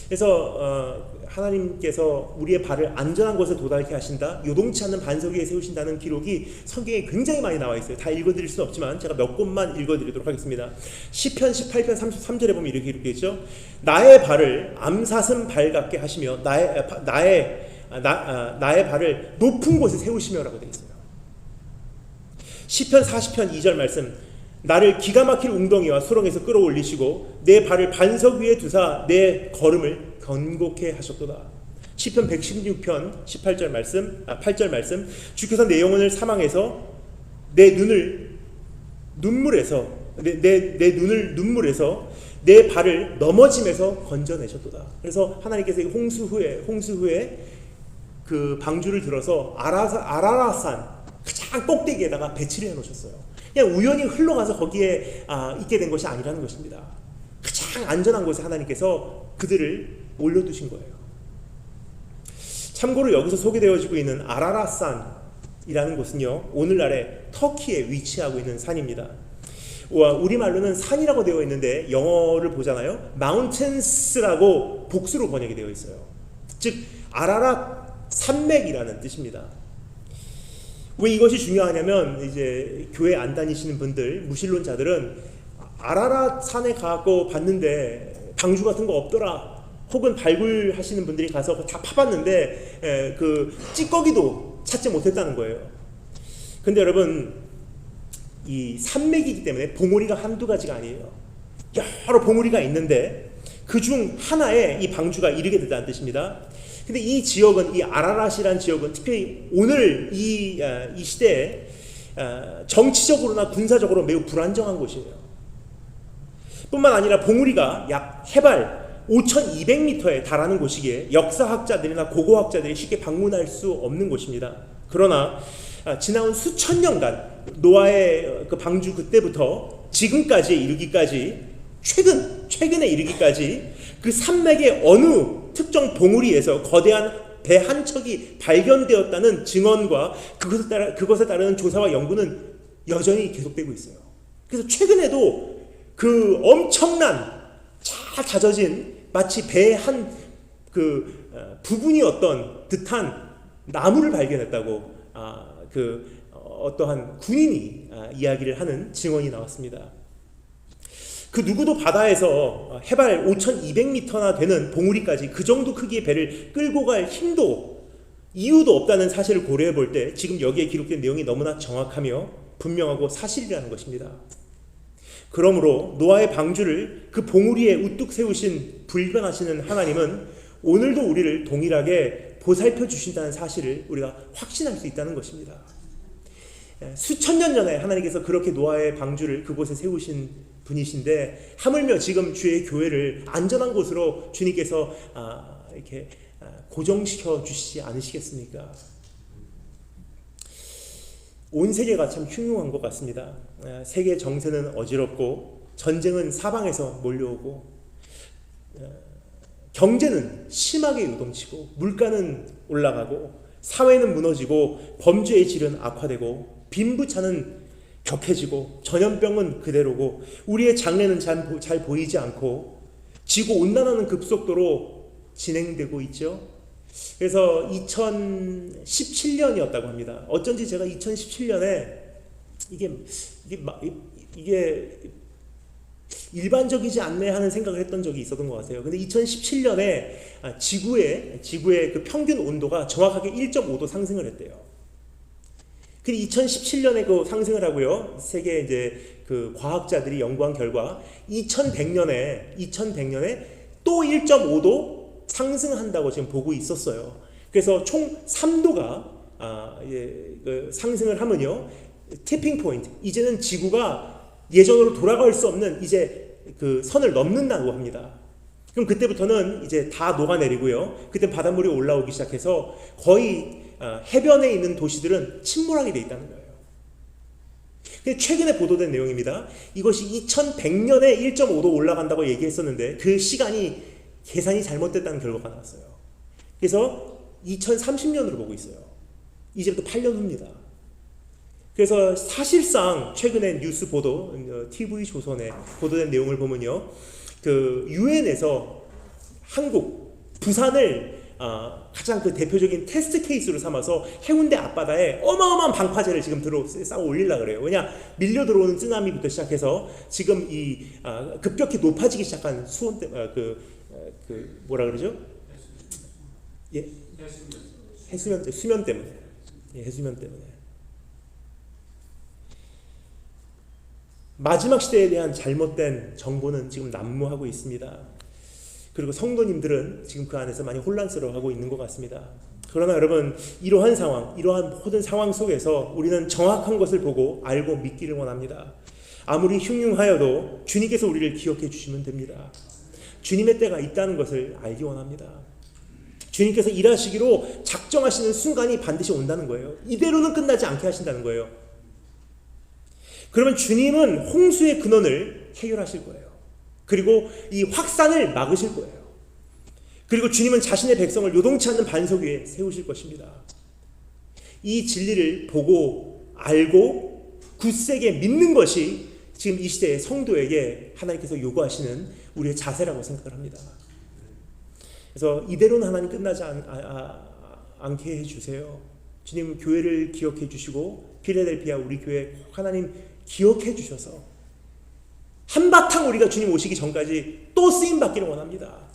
그래서 하나님께서 우리의 발을 안전한 곳에 도달케 하신다, 요동치 않는 반석 위에 세우신다는 기록이 성경에 굉장히 많이 나와 있어요. 다 읽어드릴 수는 없지만 제가 몇 곳만 읽어드리도록 하겠습니다. 시편 18편 33절에 보면 이렇게 기록되어 있죠. 나의 발을 암사슴 발 같게 하시며 나의 발을 높은 곳에 세우시며 라고 되어 있어요. 시편 40편 2절 말씀, 나를 기가 막힐 웅덩이와 수렁에서 끌어올리시고 내 발을 반석 위에 두사 내 걸음을 견고케 하셨도다. 시편 116편 8절 말씀, 주께서 내 영혼을 사망해서 내 눈을 눈물에서 내 발을 넘어짐에서 건져내셨도다. 그래서 하나님께서 홍수 후에 그 방주를 들어서 아라랏산 가장 꼭대기에다가 배치를 해놓으셨어요. 그냥 우연히 흘러가서 거기에 있게 된 것이 아니라는 것입니다. 가장 안전한 곳에 하나님께서 그들을 올려두신 거예요. 참고로 여기서 소개되어지고 있는 아라랏산이라는 곳은요, 오늘날의 터키에 위치하고 있는 산입니다. 우리말로는 산이라고 되어 있는데 영어를 보잖아요. mountains라고 복수로 번역이 되어 있어요. 즉 아라랏 산맥이라는 뜻입니다. 왜 이것이 중요하냐면, 이제 교회 안 다니시는 분들, 무신론자들은 아라랏 산에 가고 봤는데 방주 같은 거 없더라, 혹은 발굴하시는 분들이 가서 다 파봤는데 그 찌꺼기도 찾지 못했다는 거예요. 근데 여러분, 이 산맥이기 때문에 봉우리가 한두 가지가 아니에요. 여러 봉우리가 있는데 그 중 하나에 이 방주가 이르게 됐다는 뜻입니다. 근데 이 지역은, 이 아라랏이라는 지역은 특별히 오늘 이 시대에 정치적으로나 군사적으로 매우 불안정한 곳이에요. 뿐만 아니라 봉우리가 약 해발 5,200m에 달하는 곳이기에 역사학자들이나 고고학자들이 쉽게 방문할 수 없는 곳입니다. 그러나 지나온 수천 년간 노아의 그 방주 그때부터 지금까지 이르기까지 최근에 이르기까지 그 산맥의 어느 특정 봉우리에서 거대한 배 한 척이 발견되었다는 증언과 그것에 따르는 조사와 연구는 여전히 계속되고 있어요. 그래서 최근에도 그 엄청난 잘 다져진 마치 배 한 부분이었던 듯한 나무를 발견했다고 어떠한 군인이 이야기를 하는 증언이 나왔습니다. 그 누구도 바다에서 해발 5,200m나 되는 봉우리까지 그 정도 크기의 배를 끌고 갈 힘도 이유도 없다는 사실을 고려해 볼 때 지금 여기에 기록된 내용이 너무나 정확하며 분명하고 사실이라는 것입니다. 그러므로 노아의 방주를 그 봉우리에 우뚝 세우신 불변하시는 하나님은 오늘도 우리를 동일하게 보살펴 주신다는 사실을 우리가 확신할 수 있다는 것입니다. 수천 년 전에 하나님께서 그렇게 노아의 방주를 그곳에 세우신 분이신데 하물며 지금 주의 교회를 안전한 곳으로 주님께서 이렇게 고정시켜 주시지 않으시겠습니까? 온 세계가 참 흉흉한 것 같습니다. 세계 정세는 어지럽고 전쟁은 사방에서 몰려오고 경제는 심하게 요동치고 물가는 올라가고 사회는 무너지고 범죄의 질은 악화되고 빈부차는 격해지고 전염병은 그대로고 우리의 장래는 잘 보이지 않고 지구온난화는 급속도로 진행되고 있죠. 그래서 2017년이었다고 합니다. 어쩐지 제가 2017년에 이게 일반적이지 않네 하는 생각을 했던 적이 있었던 것 같아요. 근데 2017년에 지구의 그 평균 온도가 정확하게 1.5도 상승을 했대요. 근데 2017년에 그 상승을 하고요. 세계 이제 그 과학자들이 연구한 결과 2100년에 또 1.5도 상승한다고 지금 보고 있었어요. 그래서 총 3도가 상승을 하면요. 티핑 포인트. 이제는 지구가 예전으로 돌아갈 수 없는 이제 그 선을 넘는다고 합니다. 그럼 그때부터는 이제 다 녹아내리고요. 그때 바닷물이 올라오기 시작해서 거의 해변에 있는 도시들은 침몰하게 돼 있다는 거예요. 최근에 보도된 내용입니다. 이것이 2100년에 1.5도 올라간다고 얘기했었는데 그 시간이 계산이 잘못됐다는 결과가 나왔어요. 그래서 2030년으로 보고 있어요. 이제부터 8년 후입니다. 그래서 사실상 최근에 뉴스 보도, TV조선에 보도된 내용을 보면요. 그 유엔에서 한국, 부산을 가장 그 대표적인 테스트 케이스로 삼아서 해운대 앞바다에 어마어마한 방파제를 지금 쌓아 올리려고 그래요. 왜냐? 밀려 들어오는 쓰나미부터 시작해서 지금 이 급격히 높아지기 시작한 수온 때문에 뭐라 그러죠? 예? 수면 때문에. 예, 해수면 때문에. 마지막 시대에 대한 잘못된 정보는 지금 난무하고 있습니다. 그리고 성도님들은 지금 그 안에서 많이 혼란스러워하고 있는 것 같습니다. 그러나 여러분, 이러한 모든 상황 속에서 우리는 정확한 것을 보고 알고 믿기를 원합니다. 아무리 흉흉하여도 주님께서 우리를 기억해 주시면 됩니다. 주님의 때가 있다는 것을 알기 원합니다. 주님께서 일하시기로 작정하시는 순간이 반드시 온다는 거예요. 이대로는 끝나지 않게 하신다는 거예요. 그러면 주님은 홍수의 근원을 해결하실 거예요. 그리고 이 확산을 막으실 거예요. 그리고 주님은 자신의 백성을 요동치 않는 반석 위에 세우실 것입니다. 이 진리를 보고 알고 굳세게 믿는 것이 지금 이 시대의 성도에게 하나님께서 요구하시는 우리의 자세라고 생각을 합니다. 그래서 이대로는 하나님 끝나지 않게 해주세요. 주님 교회를 기억해 주시고 필라델피아 우리 교회 하나님 기억해 주셔서 한바탕 우리가 주님 오시기 전까지 또 쓰임받기를 원합니다.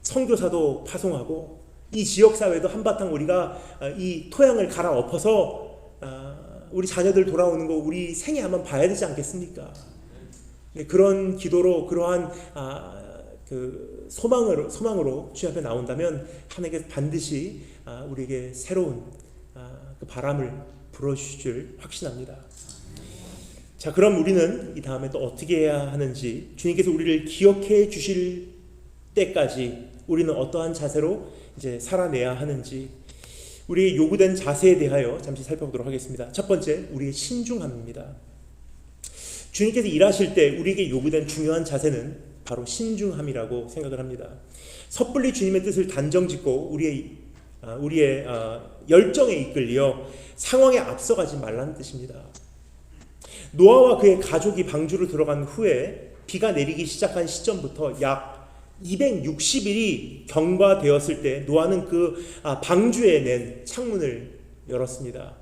선교사도 파송하고 이 지역사회도 한바탕 우리가 이 토양을 갈아엎어서 우리 자녀들 돌아오는 거 우리 생애 한번 봐야 되지 않겠습니까? 그런 기도로 그러한 그 소망으로 주님 앞에 나온다면 하나님께서 반드시 우리에게 새로운 그 바람을 불어주실 줄 확신합니다. 자, 그럼 우리는 이 다음에 또 어떻게 해야 하는지, 주님께서 우리를 기억해 주실 때까지 우리는 어떠한 자세로 이제 살아내야 하는지, 우리의 요구된 자세에 대하여 잠시 살펴보도록 하겠습니다. 첫 번째, 우리의 신중함입니다. 주님께서 일하실 때 우리에게 요구된 중요한 자세는 바로 신중함이라고 생각을 합니다. 섣불리 주님의 뜻을 단정짓고 우리의 열정에 이끌려 상황에 앞서가지 말라는 뜻입니다. 노아와 그의 가족이 방주로 들어간 후에 비가 내리기 시작한 시점부터 약 260일이 경과되었을 때 노아는 그 방주에 낸 창문을 열었습니다.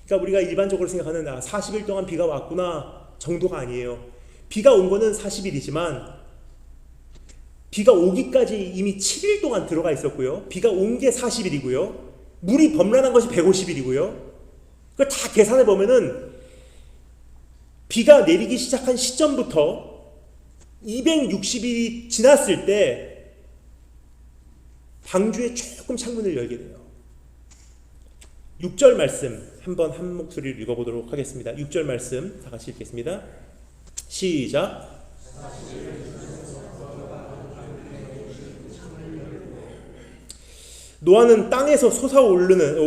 그러니까 우리가 일반적으로 생각하는 40일 동안 비가 왔구나 정도가 아니에요. 비가 온 거는 40일이지만 비가 오기까지 이미 7일 동안 들어가 있었고요. 비가 온 게 40일이고요. 물이 범람한 것이 150일이고요. 그걸 다 계산해 보면은 비가 내리기 시작한 시점부터 260일이 지났을 때 방주에 조금 창문을 열게 돼요. 6절 말씀 한번 한 목소리를 읽어보도록 하겠습니다. 6절 말씀 다 같이 읽겠습니다. 시작. 노아는 땅에서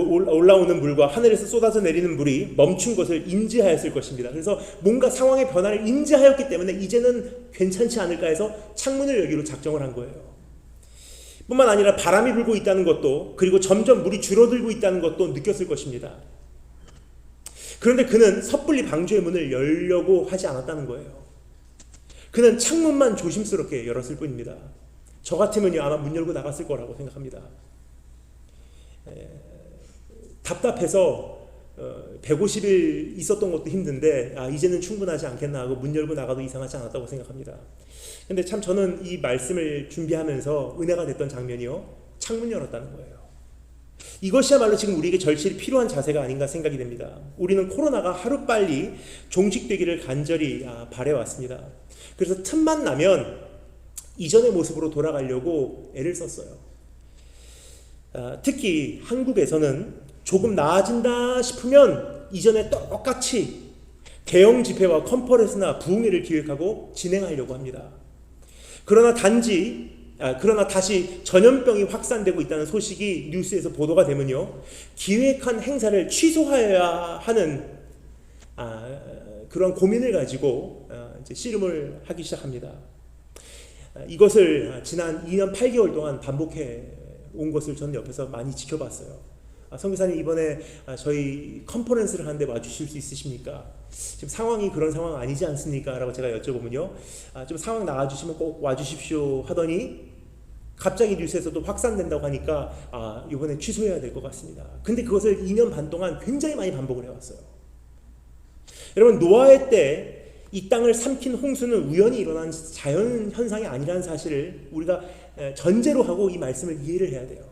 올라오는 물과 하늘에서 쏟아져 내리는 물이 멈춘 것을 인지하였을 것입니다. 그래서 뭔가 상황의 변화를 인지하였기 때문에 이제는 괜찮지 않을까 해서 창문을 열기로 작정을 한 거예요. 뿐만 아니라 바람이 불고 있다는 것도, 그리고 점점 물이 줄어들고 있다는 것도 느꼈을 것입니다. 그런데 그는 섣불리 방주의 문을 열려고 하지 않았다는 거예요. 그는 창문만 조심스럽게 열었을 뿐입니다. 저 같으면요 아마 문 열고 나갔을 거라고 생각합니다. 답답해서 150일 있었던 것도 힘든데 이제는 충분하지 않겠나 하고 문 열고 나가도 이상하지 않았다고 생각합니다. 근데 참 저는 이 말씀을 준비하면서 은혜가 됐던 장면이요, 창문 열었다는 거예요. 이것이야말로 지금 우리에게 절실히 필요한 자세가 아닌가 생각이 됩니다. 우리는 코로나가 하루빨리 종식되기를 간절히 바라왔습니다. 그래서 틈만 나면 이전의 모습으로 돌아가려고 애를 썼어요. 특히 한국에서는 조금 나아진다 싶으면 이전에 똑같이 대형 집회와 컨퍼런스나 부흥회를 기획하고 진행하려고 합니다. 그러나 다시 전염병이 확산되고 있다는 소식이 뉴스에서 보도가 되면요, 기획한 행사를 취소해야 하는 그런 고민을 가지고 이제 씨름을 하기 시작합니다. 이것을 지난 2년 8개월 동안 반복해 온 것을 저는 옆에서 많이 지켜봤어요. 선교사님 이번에 저희 컨퍼런스를 하는데 와주실 수 있으십니까? 지금 상황이 그런 상황 아니지 않습니까? 라고 제가 여쭤보면요, 좀 상황 나와주시면 꼭 와주십시오 하더니 갑자기 뉴스에서도 확산된다고 하니까 이번에 취소해야 될 것 같습니다. 근데 그것을 2년 반 동안 굉장히 많이 반복을 해왔어요. 여러분, 노아의 때 이 땅을 삼킨 홍수는 우연히 일어난 자연 현상이 아니라는 사실을 우리가 전제로 하고 이 말씀을 이해를 해야 돼요.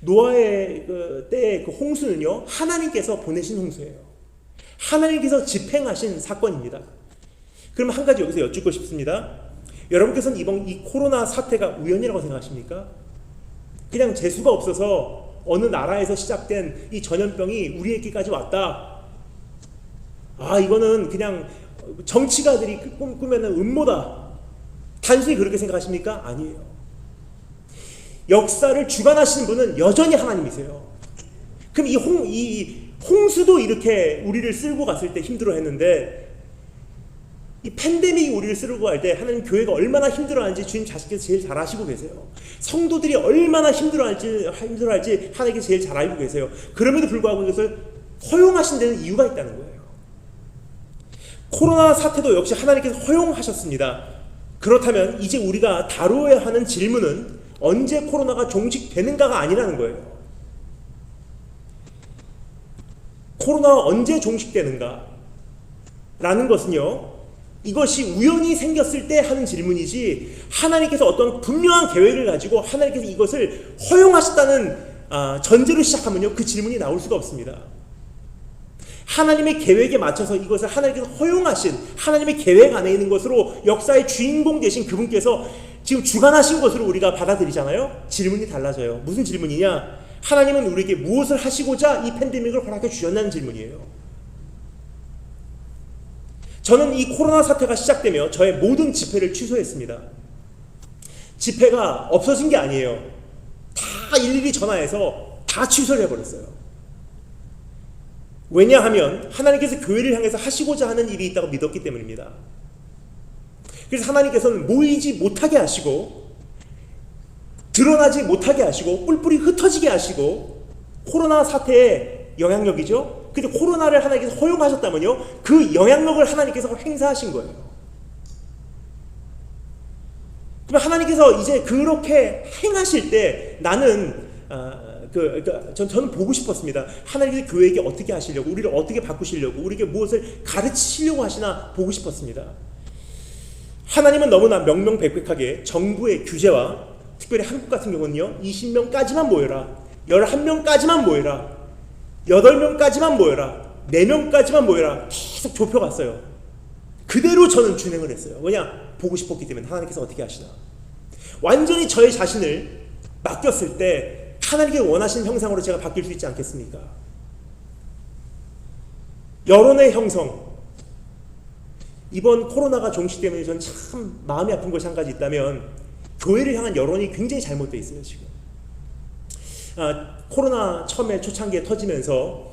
노아의 때의 그 홍수는요, 하나님께서 보내신 홍수예요. 하나님께서 집행하신 사건입니다. 그럼 한 가지 여기서 여쭙고 싶습니다. 여러분께서는 이번 이 코로나 사태가 우연이라고 생각하십니까? 그냥 재수가 없어서 어느 나라에서 시작된 이 전염병이 우리에게까지 왔다, 이거는 그냥 정치가들이 꾸며낸 음모다, 단순히 그렇게 생각하십니까? 아니에요. 역사를 주관하시는 분은 여전히 하나님이세요. 그럼 이 홍수도 이렇게 우리를 쓸고 갔을 때 힘들어했는데, 이 팬데믹이 우리를 쓸고 갈 때 하나님 교회가 얼마나 힘들어하는지 주님 자신께서 제일 잘 아시고 계세요. 성도들이 얼마나 힘들어할지 하나님께서 제일 잘 알고 계세요. 그럼에도 불구하고 이것을 허용하신 데는 이유가 있다는 거예요. 코로나 사태도 역시 하나님께서 허용하셨습니다. 그렇다면 이제 우리가 다루어야 하는 질문은 언제 코로나가 종식되는가가 아니라는 거예요. 코로나가 언제 종식되는가 라는 것은요, 이것이 우연히 생겼을 때 하는 질문이지, 하나님께서 어떤 분명한 계획을 가지고 하나님께서 이것을 허용하셨다는 전제로 시작하면요, 그 질문이 나올 수가 없습니다. 하나님의 계획에 맞춰서 이것을 하나님께서 허용하신, 하나님의 계획 안에 있는 것으로 역사의 주인공 되신 그분께서 지금 주관하신 것으로 우리가 받아들이잖아요. 질문이 달라져요. 무슨 질문이냐? 하나님은 우리에게 무엇을 하시고자 이 팬데믹을 허락해 주셨냐는 질문이에요. 저는 이 코로나 사태가 시작되며 저의 모든 집회를 취소했습니다. 집회가 없어진 게 아니에요. 다 일일이 전화해서 다 취소를 해버렸어요. 왜냐하면 하나님께서 교회를 향해서 하시고자 하는 일이 있다고 믿었기 때문입니다. 그래서 하나님께서는 모이지 못하게 하시고 드러나지 못하게 하시고 뿔뿔이 흩어지게 하시고 코로나 사태의 영향력이죠. 근데 코로나를 하나님께서 허용하셨다면요, 그 영향력을 하나님께서 행사하신 거예요. 그럼 하나님께서 이제 그렇게 행하실 때 나는 저는 보고 싶었습니다. 하나님께서 교회에게 어떻게 하시려고, 우리를 어떻게 바꾸시려고, 우리에게 무엇을 가르치시려고 하시나 보고 싶었습니다. 하나님은 너무나 명명백백하게 정부의 규제와 특별히 한국 같은 경우는요, 20명까지만 모여라, 11명까지만 모여라, 8명까지만 모여라, 4명까지만 모여라 계속 좁혀갔어요. 그대로 저는 준행을 했어요. 왜냐? 보고 싶었기 때문에. 하나님께서 어떻게 하시나. 완전히 저의 자신을 맡겼을 때 하나님께 원하시는 형상으로 제가 바뀔 수 있지 않겠습니까? 여론의 형성. 이번 코로나가 종식 때문에 전 참 마음이 아픈 것이 한 가지 있다면 교회를 향한 여론이 굉장히 잘못되어 있어요. 지금 코로나 처음에 초창기에 터지면서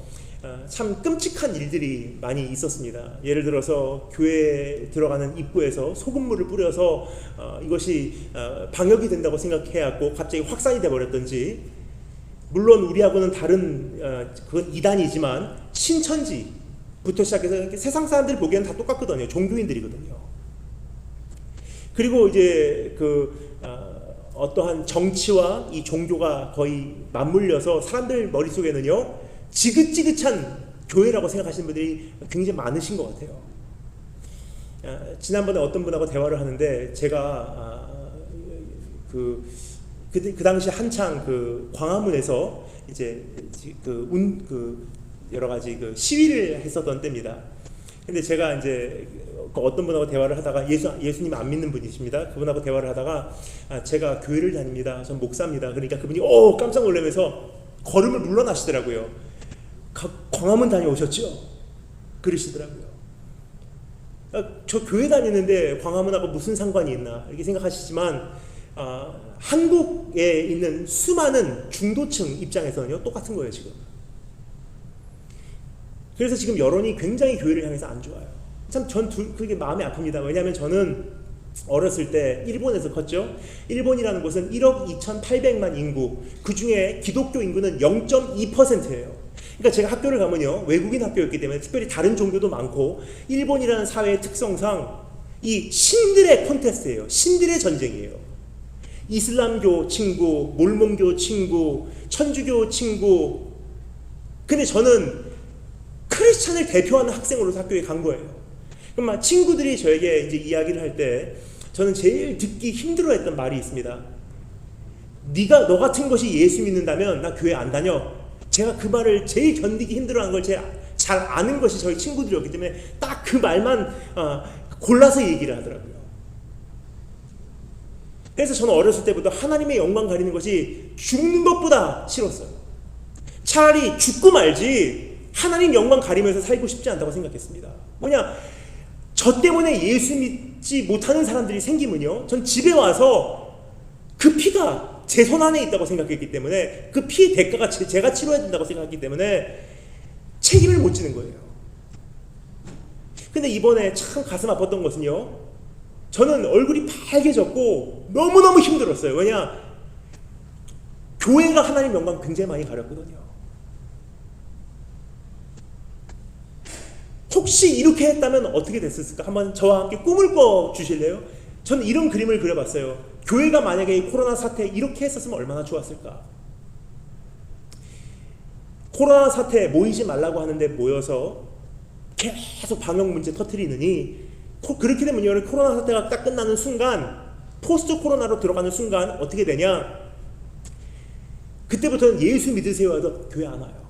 참 끔찍한 일들이 많이 있었습니다. 예를 들어서 교회에 들어가는 입구에서 소금물을 뿌려서 이것이 방역이 된다고 생각해왔고 갑자기 확산이 돼버렸던지, 물론 우리하고는 다른 그건 이단이지만 신천지부터 시작해서 세상 사람들 보기에는 다 똑같거든요. 종교인들이거든요. 그리고 이제 어떠한 정치와 이 종교가 거의 맞물려서 사람들 머릿속에는요, 지긋지긋한 교회라고 생각하시는 분들이 굉장히 많으신 것 같아요. 지난번에 어떤 분하고 대화를 하는데 제가 그 당시 한창 광화문에서 이제 여러 가지 시위를 했었던 때입니다. 근데 제가 이제 어떤 분하고 대화를 하다가 예수님 안 믿는 분이십니다. 그분하고 대화를 하다가 제가 교회를 다닙니다. 전 목사입니다. 그러니까 그분이 깜짝 놀라면서 걸음을 물러나시더라고요. 광화문 다녀오셨죠? 그러시더라고요. 저 교회 다니는데 광화문하고 무슨 상관이 있나 이렇게 생각하시지만 한국에 있는 수많은 중도층 입장에서는요, 똑같은 거예요. 지금. 그래서 지금 여론이 굉장히 교회를 향해서 안 좋아요. 참 전 그게 마음이 아픕니다. 왜냐하면 저는 어렸을 때 일본에서 컸죠. 일본이라는 곳은 1억 2,800만 인구, 그 중에 기독교 인구는 0.2%예요. 그러니까 제가 학교를 가면요, 외국인 학교였기 때문에 특별히 다른 종교도 많고, 일본이라는 사회의 특성상 이 신들의 콘테스트예요. 신들의 전쟁이에요. 이슬람교 친구, 몰몬교 친구, 천주교 친구. 근데 저는 크리스찬을 대표하는 학생으로서 학교에 간 거예요. 그럼 친구들이 저에게 이제 이야기를 할 때 저는 제일 듣기 힘들어했던 말이 있습니다. 너 같은 것이 예수 믿는다면 나 교회 안 다녀. 제가 그 말을 제일 견디기 힘들어하는 걸 제가 잘 아는 것이 저희 친구들이었기 때문에 딱 그 말만 골라서 얘기를 하더라고요. 그래서 저는 어렸을 때부터 하나님의 영광 가리는 것이 죽는 것보다 싫었어요. 차라리 죽고 말지 하나님 영광 가리면서 살고 싶지 않다고 생각했습니다. 뭐냐, 저 때문에 예수 믿지 못하는 사람들이 생기면요, 전 집에 와서 그 피가 제 손 안에 있다고 생각했기 때문에 그 피의 대가가 제가 치러야 된다고 생각했기 때문에 책임을 못 지는 거예요. 근데 이번에 참 가슴 아팠던 것은요, 저는 얼굴이 빨개졌고 너무너무 힘들었어요. 왜냐, 교회가 하나님 영광 굉장히 많이 가렸거든요. 혹시 이렇게 했다면 어떻게 됐을까? 한번 저와 함께 꿈을 꿔 주실래요? 저는 이런 그림을 그려봤어요. 교회가 만약에 이 코로나 사태 이렇게 했었으면 얼마나 좋았을까? 코로나 사태 모이지 말라고 하는데 모여서 계속 방역 문제 터뜨리느니, 그렇게 되면 코로나 사태가 딱 끝나는 순간, 포스트 코로나로 들어가는 순간 어떻게 되냐? 그때부터는 예수 믿으세요 해도 교회 안 와요.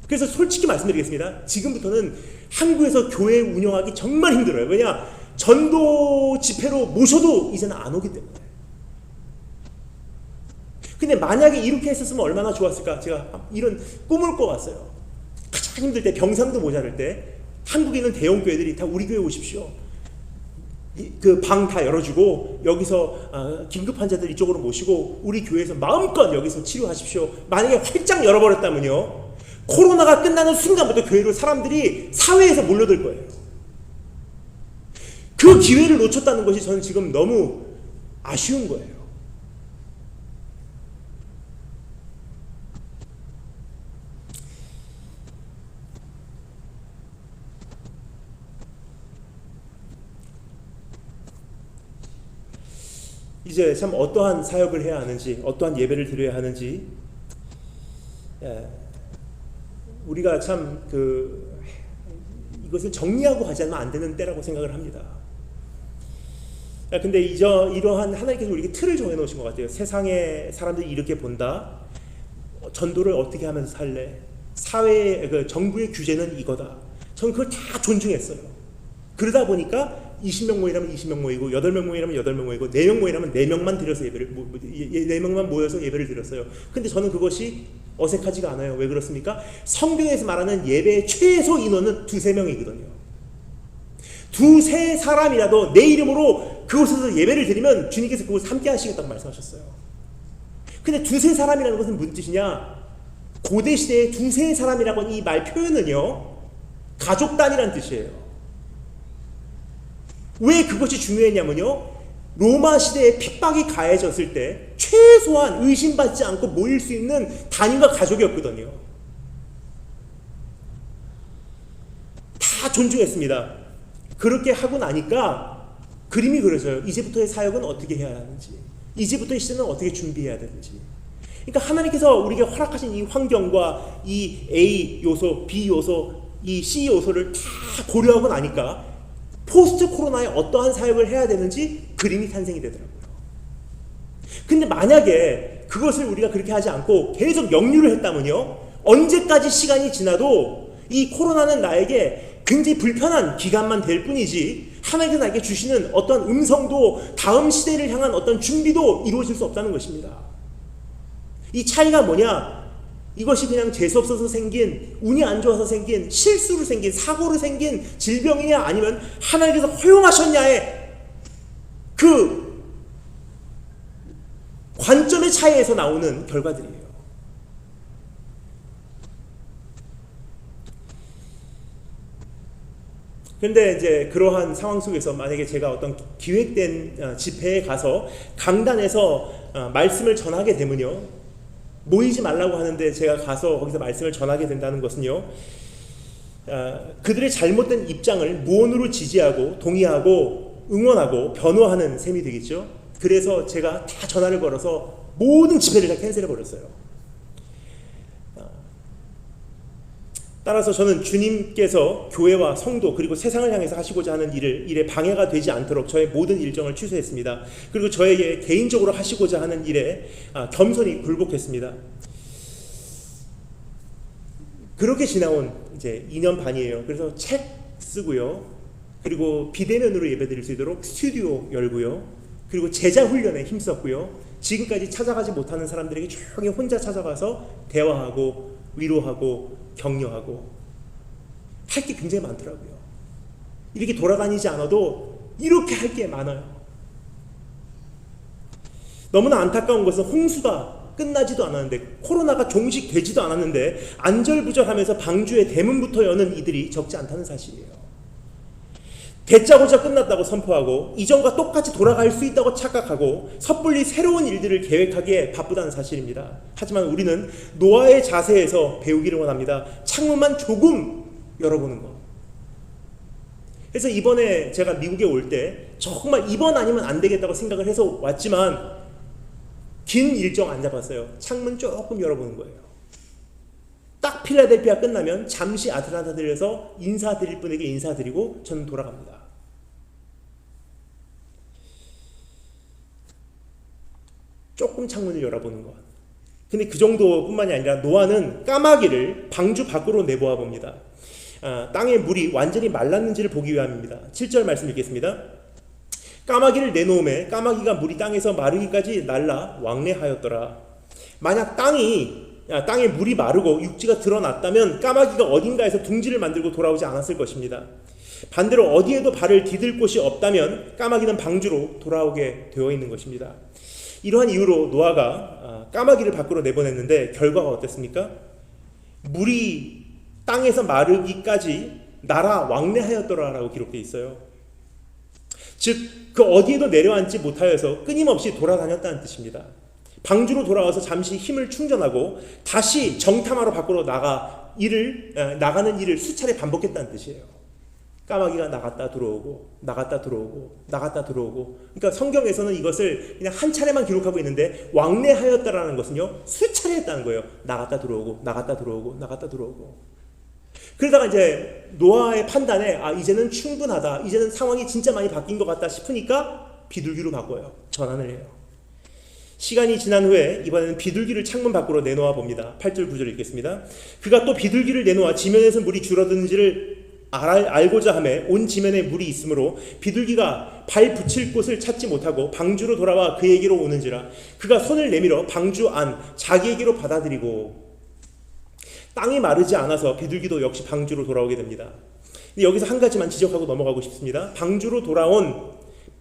그래서 솔직히 말씀드리겠습니다. 지금부터는 한국에서 교회 운영하기 정말 힘들어요. 왜냐? 전도 집회로 모셔도 이제는 안 오기 때문에. 근데 만약에 이렇게 했었으면 얼마나 좋았을까? 제가 이런 꿈을 꿔봤어요. 가장 힘들 때, 병상도 모자랄 때 한국에 있는 대형 교회들이 다 우리 교회 오십시오. 그 방 다 열어주고 여기서 긴급 환자들 이쪽으로 모시고 우리 교회에서 마음껏 여기서 치료하십시오. 만약에 활짝 열어버렸다면요, 코로나가 끝나는 순간부터 교회로 사람들이 사회에서 몰려들 거예요. 그 기회를 놓쳤다는 것이 저는 지금 너무 아쉬운 거예요. 이제 참 어떠한 사역을 해야 하는지, 어떠한 예배를 드려야 하는지, 우리가 참 이것을 정리하고 가지 않으면 안 되는 때라고 생각을 합니다. 근데 이러한 하나님께서 우리에게 틀을 정해놓으신 것 같아요. 세상의 사람들이 이렇게 본다. 전도를 어떻게 하면서 살래? 정부의 규제는 이거다. 저는 그걸 다 존중했어요. 그러다 보니까 20명 모이라면 20명 모이고 8명 모이라면 8명 모이고 4명 모이라면 4명만 드려서 4명만 모여서 예배를 드렸어요. 근데 저는 그것이 어색하지가 않아요. 왜 그렇습니까? 성경에서 말하는 예배의 최소 인원은 2-3명이거든요. 2-3사람이라도 내 이름으로 그곳에서 예배를 드리면 주님께서 그곳에 함께 하시겠다고 말씀하셨어요. 근데 2-3사람이라는 것은 무슨 뜻이냐? 고대 시대에 2-3사람이라고 하는 이 말 표현은요, 가족 단위라는 뜻이에요. 왜 그것이 중요했냐면요, 로마 시대에 핍박이 가해졌을 때 최소한 의심받지 않고 모일 수 있는 단위가 가족이었거든요. 다 존중했습니다. 그렇게 하고 나니까 그림이 그려져요. 이제부터의 사역은 어떻게 해야 하는지, 이제부터의 시대는 어떻게 준비해야 되는지. 그러니까 하나님께서 우리에게 허락하신 이 환경과 이 A 요소, B 요소, 이 C 요소를 다 고려하고 나니까 포스트 코로나에 어떠한 사역을 해야 되는지 그림이 탄생이 되더라고요. 근데 만약에 그것을 우리가 그렇게 하지 않고 계속 역류를 했다면요, 언제까지 시간이 지나도 이 코로나는 나에게 굉장히 불편한 기간만 될 뿐이지 하나님께서 나에게 주시는 어떤 음성도, 다음 시대를 향한 어떤 준비도 이루어질 수 없다는 것입니다. 이 차이가 뭐냐? 이것이 그냥 재수없어서 생긴, 운이 안 좋아서 생긴, 실수로 생긴, 사고로 생긴 질병이냐, 아니면 하나님께서 허용하셨냐의 그 관점의 차이에서 나오는 결과들이에요. 그런데 이제 그러한 상황 속에서 만약에 제가 어떤 기획된 집회에 가서 강단에서 말씀을 전하게 되면요, 모이지 말라고 하는데 제가 가서 거기서 말씀을 전하게 된다는 것은요, 그들의 잘못된 입장을 무언으로 지지하고 동의하고 응원하고 변호하는 셈이 되겠죠. 그래서 제가 다 전화를 걸어서 모든 집회를 다 캔슬해 버렸어요. 따라서 저는 주님께서 교회와 성도 그리고 세상을 향해서 하시고자 하는 일에 방해가 되지 않도록 저의 모든 일정을 취소했습니다. 그리고 저에게 개인적으로 하시고자 하는 일에 겸손히 굴복했습니다. 그렇게 지나온 이제 2년 반이에요. 그래서 책 쓰고요, 그리고 비대면으로 예배드릴 수 있도록 스튜디오 열고요, 그리고 제자 훈련에 힘썼고요, 지금까지 찾아가지 못하는 사람들에게 조용히 혼자 찾아가서 대화하고 위로하고 격려하고 할 게 굉장히 많더라고요. 이렇게 돌아다니지 않아도 이렇게 할 게 많아요. 너무나 안타까운 것은 홍수가 끝나지도 않았는데, 코로나가 종식되지도 않았는데 안절부절하면서 방주의 대문부터 여는 이들이 적지 않다는 사실이에요. 대짜고짜 끝났다고 선포하고 이전과 똑같이 돌아갈 수 있다고 착각하고 섣불리 새로운 일들을 계획하기에 바쁘다는 사실입니다. 하지만 우리는 노아의 자세에서 배우기를 원합니다. 창문만 조금 열어보는 것. 그래서 이번에 제가 미국에 올 때 정말 이번 아니면 안 되겠다고 생각을 해서 왔지만 긴 일정 안 잡았어요. 창문 조금 열어보는 거예요. 딱 필라델피아 끝나면 잠시 아틀란타 들려서 인사드릴 분에게 인사드리고 저는 돌아갑니다. 조금 창문을 열어보는 것. 근데 그 정도뿐만이 아니라 노아는 까마귀를 방주 밖으로 내보아 봅니다. 땅의 물이 완전히 말랐는지를 보기 위함입니다. 7절 말씀 읽겠습니다. 까마귀를 내놓음에 까마귀가 물이 땅에서 마르기까지 날라 왕래하였더라. 만약 땅에 물이 마르고 육지가 드러났다면 까마귀가 어딘가에서 둥지를 만들고 돌아오지 않았을 것입니다. 반대로 어디에도 발을 디딜 곳이 없다면 까마귀는 방주로 돌아오게 되어 있는 것입니다. 이러한 이유로 노아가 까마귀를 밖으로 내보냈는데 결과가 어땠습니까? 물이 땅에서 마르기까지 날아 왕래하였더라라고 기록되어 있어요. 즉, 그 어디에도 내려앉지 못하여서 끊임없이 돌아다녔다는 뜻입니다. 방주로 돌아와서 잠시 힘을 충전하고 다시 정탐하러 밖으로 나가는 일을 수차례 반복했다는 뜻이에요. 까마귀가 나갔다 들어오고 나갔다 들어오고 나갔다 들어오고. 그러니까 성경에서는 이것을 그냥 한 차례만 기록하고 있는데 왕래하였다라는 것은요, 수차례 했다는 거예요. 나갔다 들어오고 나갔다 들어오고 나갔다 들어오고. 그러다가 이제 노아의 판단에 이제는 충분하다, 이제는 상황이 진짜 많이 바뀐 것 같다 싶으니까 비둘기로 바꿔요. 전환을 해요. 시간이 지난 후에 이번에는 비둘기를 창문 밖으로 내놓아 봅니다. 8절 9절 읽겠습니다. 그가 또 비둘기를 내놓아 지면에서 물이 줄어드는지를 알고자 하매 온 지면에 물이 있으므로 비둘기가 발 붙일 곳을 찾지 못하고 방주로 돌아와 그에게로 오는지라. 그가 손을 내밀어 방주 안 자기에게로 받아들이고. 땅이 마르지 않아서 비둘기도 역시 방주로 돌아오게 됩니다. 근데 여기서 한 가지만 지적하고 넘어가고 싶습니다. 방주로 돌아온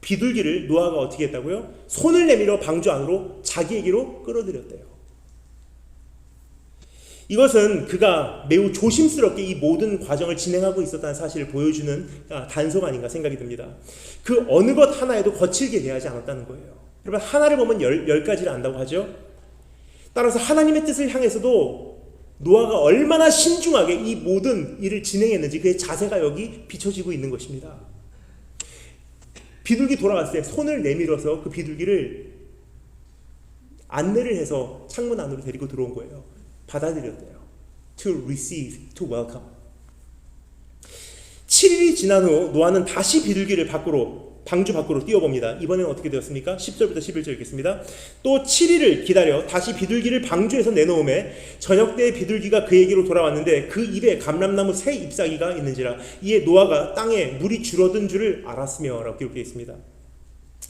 비둘기를 노아가 어떻게 했다고요? 손을 내밀어 방주 안으로 자기에게로 끌어들였대요. 이것은 그가 매우 조심스럽게 이 모든 과정을 진행하고 있었다는 사실을 보여주는 단서가 아닌가 생각이 듭니다. 그 어느 것 하나에도 거칠게 대하지 않았다는 거예요. 여러분, 하나를 보면 열 가지를 안다고 하죠. 따라서 하나님의 뜻을 향해서도 노아가 얼마나 신중하게 이 모든 일을 진행했는지 그의 자세가 여기 비춰지고 있는 것입니다. 비둘기 돌아갔을 때 손을 내밀어서 그 비둘기를 안내를 해서 창문 안으로 데리고 들어온 거예요. 받아들였대요. To receive, to welcome. 7일이 지난 후 노아는 다시 비둘기를 방주 밖으로 띄워봅니다. 이번에는 어떻게 되었습니까? 10절부터 11절 읽겠습니다. 또 7일을 기다려 다시 비둘기를 방주에서 내놓음에 저녁 때에 비둘기가 그에게로 돌아왔는데 그 입에 감람나무 새 잎사귀가 있는지라. 이에 노아가 땅에 물이 줄어든 줄을 알았으며 라고 기록되어 있습니다.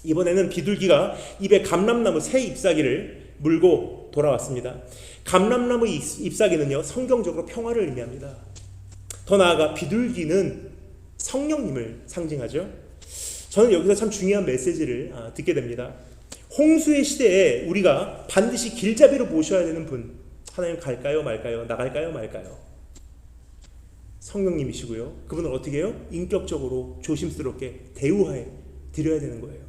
이번에는 비둘기가 입에 감람나무 새 잎사귀를 물고 돌아왔습니다. 감람나무 잎사귀는요, 성경적으로 평화를 의미합니다. 더 나아가 비둘기는 성령님을 상징하죠. 저는 여기서 참 중요한 메시지를 듣게 됩니다. 홍수의 시대에 우리가 반드시 길잡이로 모셔야 되는 분, 하나님 갈까요 말까요? 나갈까요 말까요? 성령님이시고요. 그분을 어떻게 해요? 인격적으로 조심스럽게 대우해 드려야 되는 거예요.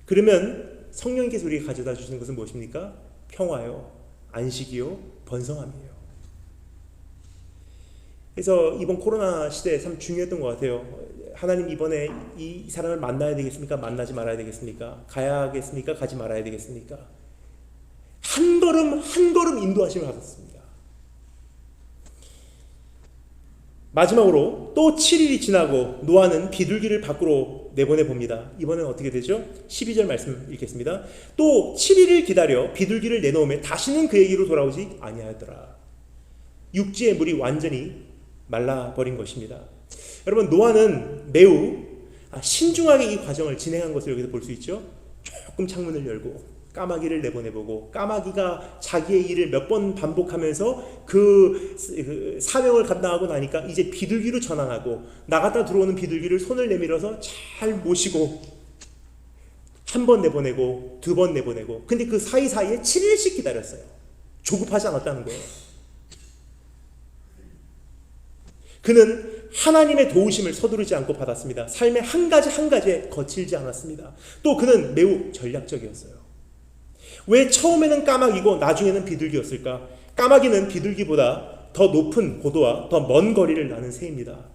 그러면 성령님께서 우리에게 가져다 주시는 것은 무엇입니까? 평화요, 안식이요, 번성함이에요. 그래서 이번 코로나 시대에 참 중요했던 것 같아요. 하나님, 이번에 이 사람을 만나야 되겠습니까? 만나지 말아야 되겠습니까? 가야겠습니까? 가지 말아야 되겠습니까? 한 걸음 한 걸음 인도하심을 받았습니다. 마지막으로 또 7일이 지나고 노아는 비둘기를 밖으로 내보내봅니다. 이번엔 어떻게 되죠? 12절 말씀 읽겠습니다. 또 7일을 기다려 비둘기를 내놓으면 다시는 그에게로 돌아오지 아니하였더라. 육지의 물이 완전히 말라버린 것입니다. 여러분, 노아는 매우 신중하게 이 과정을 진행한 것을 여기서 볼 수 있죠. 조금 창문을 열고 까마귀를 내보내보고, 까마귀가 자기의 일을 몇 번 반복하면서 그 사명을 감당하고 나니까 이제 비둘기로 전환하고, 나갔다 들어오는 비둘기를 손을 내밀어서 잘 모시고 한 번 내보내고 두 번 내보내고. 근데 그 사이사이에 7일씩 기다렸어요. 조급하지 않았다는 거예요. 그는 하나님의 도우심을 서두르지 않고 받았습니다. 삶의 한 가지 한 가지에 거칠지 않았습니다. 또 그는 매우 전략적이었어요. 왜 처음에는 까마귀고 나중에는 비둘기였을까? 까마귀는 비둘기보다 더 높은 고도와 더 먼 거리를 나는 새입니다.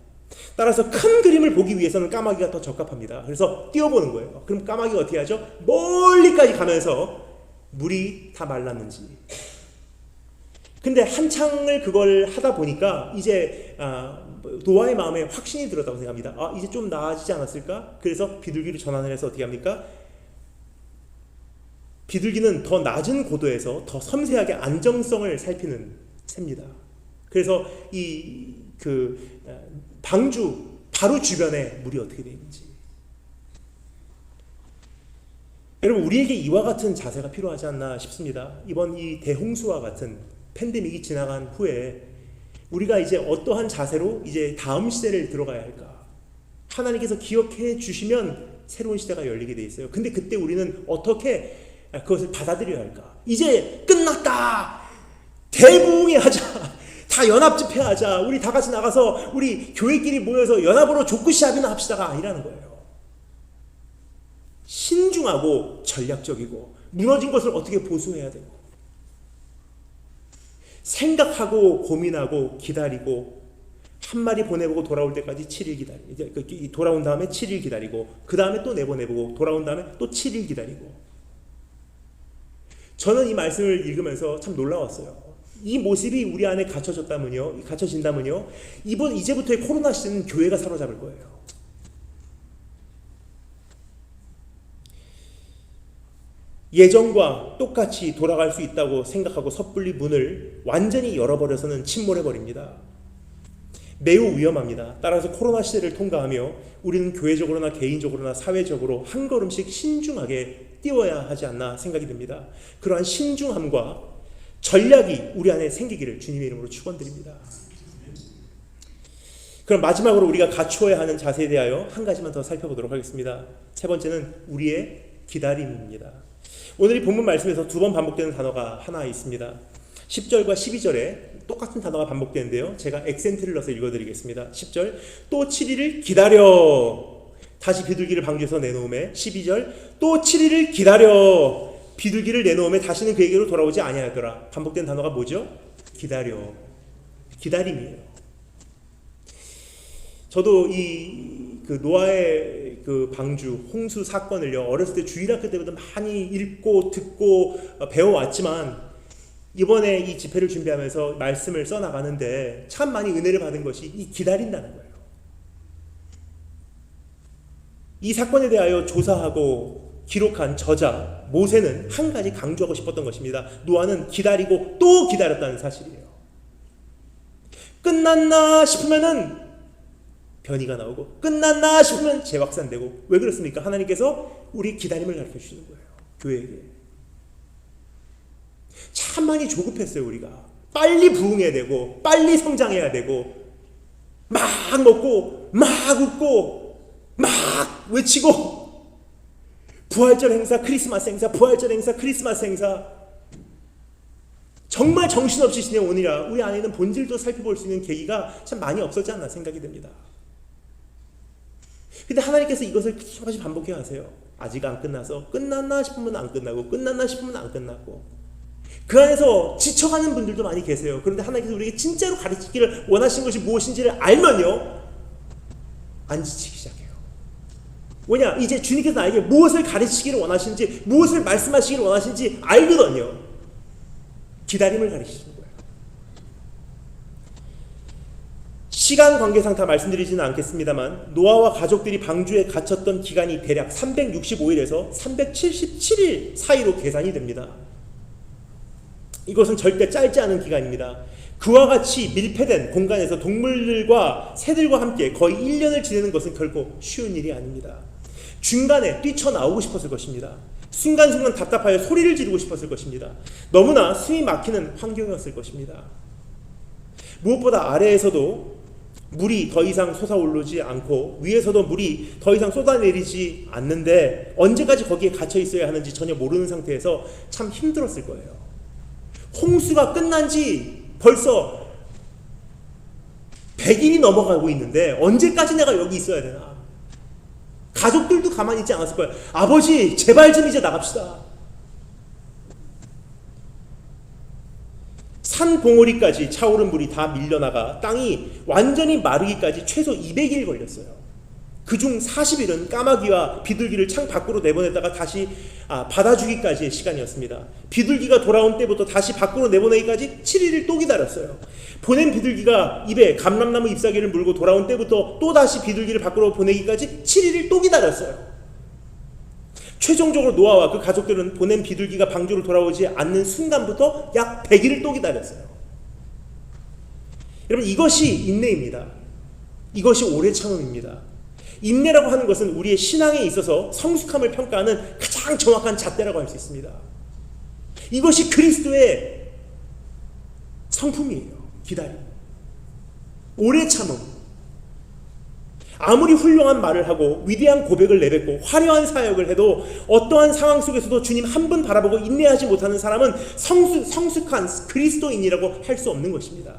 따라서 큰 그림을 보기 위해서는 까마귀가 더 적합합니다. 그래서 띄워보는 거예요. 그럼 까마귀가 어떻게 하죠? 멀리까지 가면서 물이 다 말랐는지. 근데 한창을 그걸 하다 보니까 이제 노아의 마음에 확신이 들었다고 생각합니다. 이제 좀 나아지지 않았을까? 그래서 비둘기를 전환을 해서 어떻게 합니까? 비둘기는 더 낮은 고도에서 더 섬세하게 안정성을 살피는 새입니다. 그래서 방주 바로 주변에 물이 어떻게 되어 있는지. 여러분, 우리에게 이와 같은 자세가 필요하지 않나 싶습니다. 이번 이 대홍수와 같은 팬데믹이 지나간 후에 우리가 이제 어떠한 자세로 이제 다음 시대를 들어가야 할까? 하나님께서 기억해 주시면 새로운 시대가 열리게 돼 있어요. 근데 그때 우리는 어떻게 그것을 받아들여야 할까? 이제 끝났다! 대부흥회 하자. 다 연합 집회하자. 우리 다 같이 나가서 우리 교회끼리 모여서 연합으로 족구시합이나 합시다가 아니라는 거예요. 신중하고 전략적이고 무너진 것을 어떻게 보수해야 되고 생각하고 고민하고 기다리고 한 마리 보내보고 돌아올 때까지 7일 기다리고 돌아온 다음에 7일 기다리고 그 다음에 또 내보내보고 돌아온 다음에 또 7일 기다리고 저는 이 말씀을 읽으면서 참 놀라웠어요. 이 모습이 우리 안에 갇혀진다면요 이제부터의 코로나 시대는 교회가 사로잡을 거예요. 예전과 똑같이 돌아갈 수 있다고 생각하고 섣불리 문을 완전히 열어버려서는 침몰해버립니다. 매우 위험합니다. 따라서 코로나 시대를 통과하며 우리는 교회적으로나 개인적으로나 사회적으로 한 걸음씩 신중하게 뛰어야 하지 않나 생각이 듭니다. 그러한 신중함과 전략이 우리 안에 생기기를 주님의 이름으로 축원드립니다. 그럼 마지막으로 우리가 갖추어야 하는 자세에 대하여 한 가지만 더 살펴보도록 하겠습니다. 세 번째는 우리의 기다림입니다. 오늘 이 본문 말씀에서 두 번 반복되는 단어가 하나 있습니다. 10절과 12절에 똑같은 단어가 반복되는데요. 제가 액센트를 넣어서 읽어드리겠습니다. 10절 또 7일을 기다려 다시 비둘기를 방주에서 내놓음에 12절 또 7일을 기다려 비둘기를 내놓음에 다시는 그에게로 돌아오지 아니하더라. 반복된 단어가 뭐죠? 기다려. 기다림이에요. 저도 그 노아의 그 방주 홍수 사건을요 어렸을 때 주일학교 때부터 많이 읽고 듣고 배워왔지만 이번에 이 집회를 준비하면서 말씀을 써나가는데 참 많이 은혜를 받은 것이 이 기다린다는 거예요. 이 사건에 대하여 조사하고 기록한 저자 모세는 한 가지 강조하고 싶었던 것입니다. 노아는 기다리고 또 기다렸다는 사실이에요. 끝났나 싶으면은 변이가 나오고 끝났나 싶으면 재확산되고 왜 그렇습니까? 하나님께서 우리 기다림을 가르쳐 주시는 거예요. 교회에게. 참 많이 조급했어요. 우리가 빨리 부흥해야 되고 빨리 성장해야 되고 막 먹고 막 웃고 막 외치고 부활절 행사, 크리스마스 행사, 부활절 행사, 크리스마스 행사 정말 정신없이 지내오느라 우리 안에는 본질도 살펴볼 수 있는 계기가 참 많이 없었지 않나 생각이 됩니다. 근데 하나님께서 이것을 계속까지 반복해 하세요. 아직 안 끝나서 끝났나 싶으면 안 끝나고 끝났나 싶으면 안 끝났고 그 안에서 지쳐가는 분들도 많이 계세요. 그런데 하나님께서 우리에게 진짜로 가르치기를 원하시는 것이 무엇인지를 알면요 안 지치기 시작해요. 왜냐? 이제 주님께서 나에게 무엇을 가르치기를 원하시는지 무엇을 말씀하시기를 원하시는지 알거든요. 기다림을 가르치시는 거예요. 시간 관계상 다 말씀드리지는 않겠습니다만 노아와 가족들이 방주에 갇혔던 기간이 대략 365일에서 377일 사이로 계산이 됩니다. 이것은 절대 짧지 않은 기간입니다. 그와 같이 밀폐된 공간에서 동물들과 새들과 함께 거의 1년을 지내는 것은 결코 쉬운 일이 아닙니다. 중간에 뛰쳐나오고 싶었을 것입니다. 순간순간 답답하여 소리를 지르고 싶었을 것입니다. 너무나 숨이 막히는 환경이었을 것입니다. 무엇보다 아래에서도 물이 더 이상 솟아오르지 않고 위에서도 물이 더 이상 쏟아내리지 않는데 언제까지 거기에 갇혀 있어야 하는지 전혀 모르는 상태에서 참 힘들었을 거예요. 홍수가 끝난 지 벌써 100일이 넘어가고 있는데 언제까지 내가 여기 있어야 되나? 가족들도 가만히 있지 않았을 거예요. 아버지 제발 좀 이제 나갑시다. 산 봉우리까지 차오른 물이 다 밀려나가 땅이 완전히 마르기까지 최소 200일 걸렸어요. 그중 40일은 까마귀와 비둘기를 창 밖으로 내보냈다가 다시 받아주기까지의 시간이었습니다. 비둘기가 돌아온 때부터 다시 밖으로 내보내기까지 7일을 또 기다렸어요. 보낸 비둘기가 입에 감람나무 잎사귀를 물고 돌아온 때부터 또 다시 비둘기를 밖으로 보내기까지 7일을 또 기다렸어요. 최종적으로 노아와 그 가족들은 보낸 비둘기가 방주로 돌아오지 않는 순간부터 약 100일을 또 기다렸어요. 여러분 이것이 인내입니다. 이것이 오래 참음입니다. 인내라고 하는 것은 우리의 신앙에 있어서 성숙함을 평가하는 가장 정확한 잣대라고 할 수 있습니다. 이것이 그리스도의 성품이에요. 기다림. 오래 참음. 아무리 훌륭한 말을 하고 위대한 고백을 내뱉고 화려한 사역을 해도 어떠한 상황 속에서도 주님 한 분 바라보고 인내하지 못하는 사람은 성숙한 그리스도인이라고 할 수 없는 것입니다.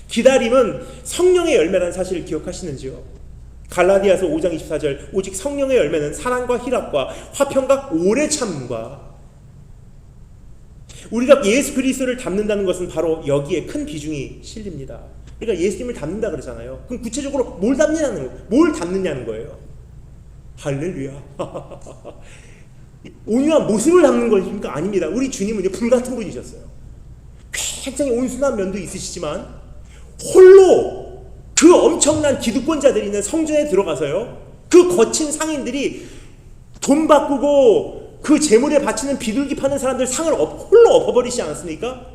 기다림은 성령의 열매라는 사실을 기억하시는지요? 갈라디아서 5장 24절 오직 성령의 열매는 사랑과 희락과 화평과 오래 참음과 우리가 예수 그리스도를 닮는다는 것은 바로 여기에 큰 비중이 실립니다. 그러니까 예수님을 닮는다 그러잖아요. 그럼 구체적으로 뭘 닮느냐는 거예요. 할렐루야. 온유한 모습을 닮는 것입니까? 아닙니다. 우리 주님은요 불같은 분이셨어요. 굉장히 온순한 면도 있으시지만 홀로 그 엄청난 기득권자들이 있는 성전에 들어가서요 그 거친 상인들이 돈 바꾸고 그 재물에 바치는 비둘기 파는 사람들 상을 홀로 엎어버리지 않았습니까?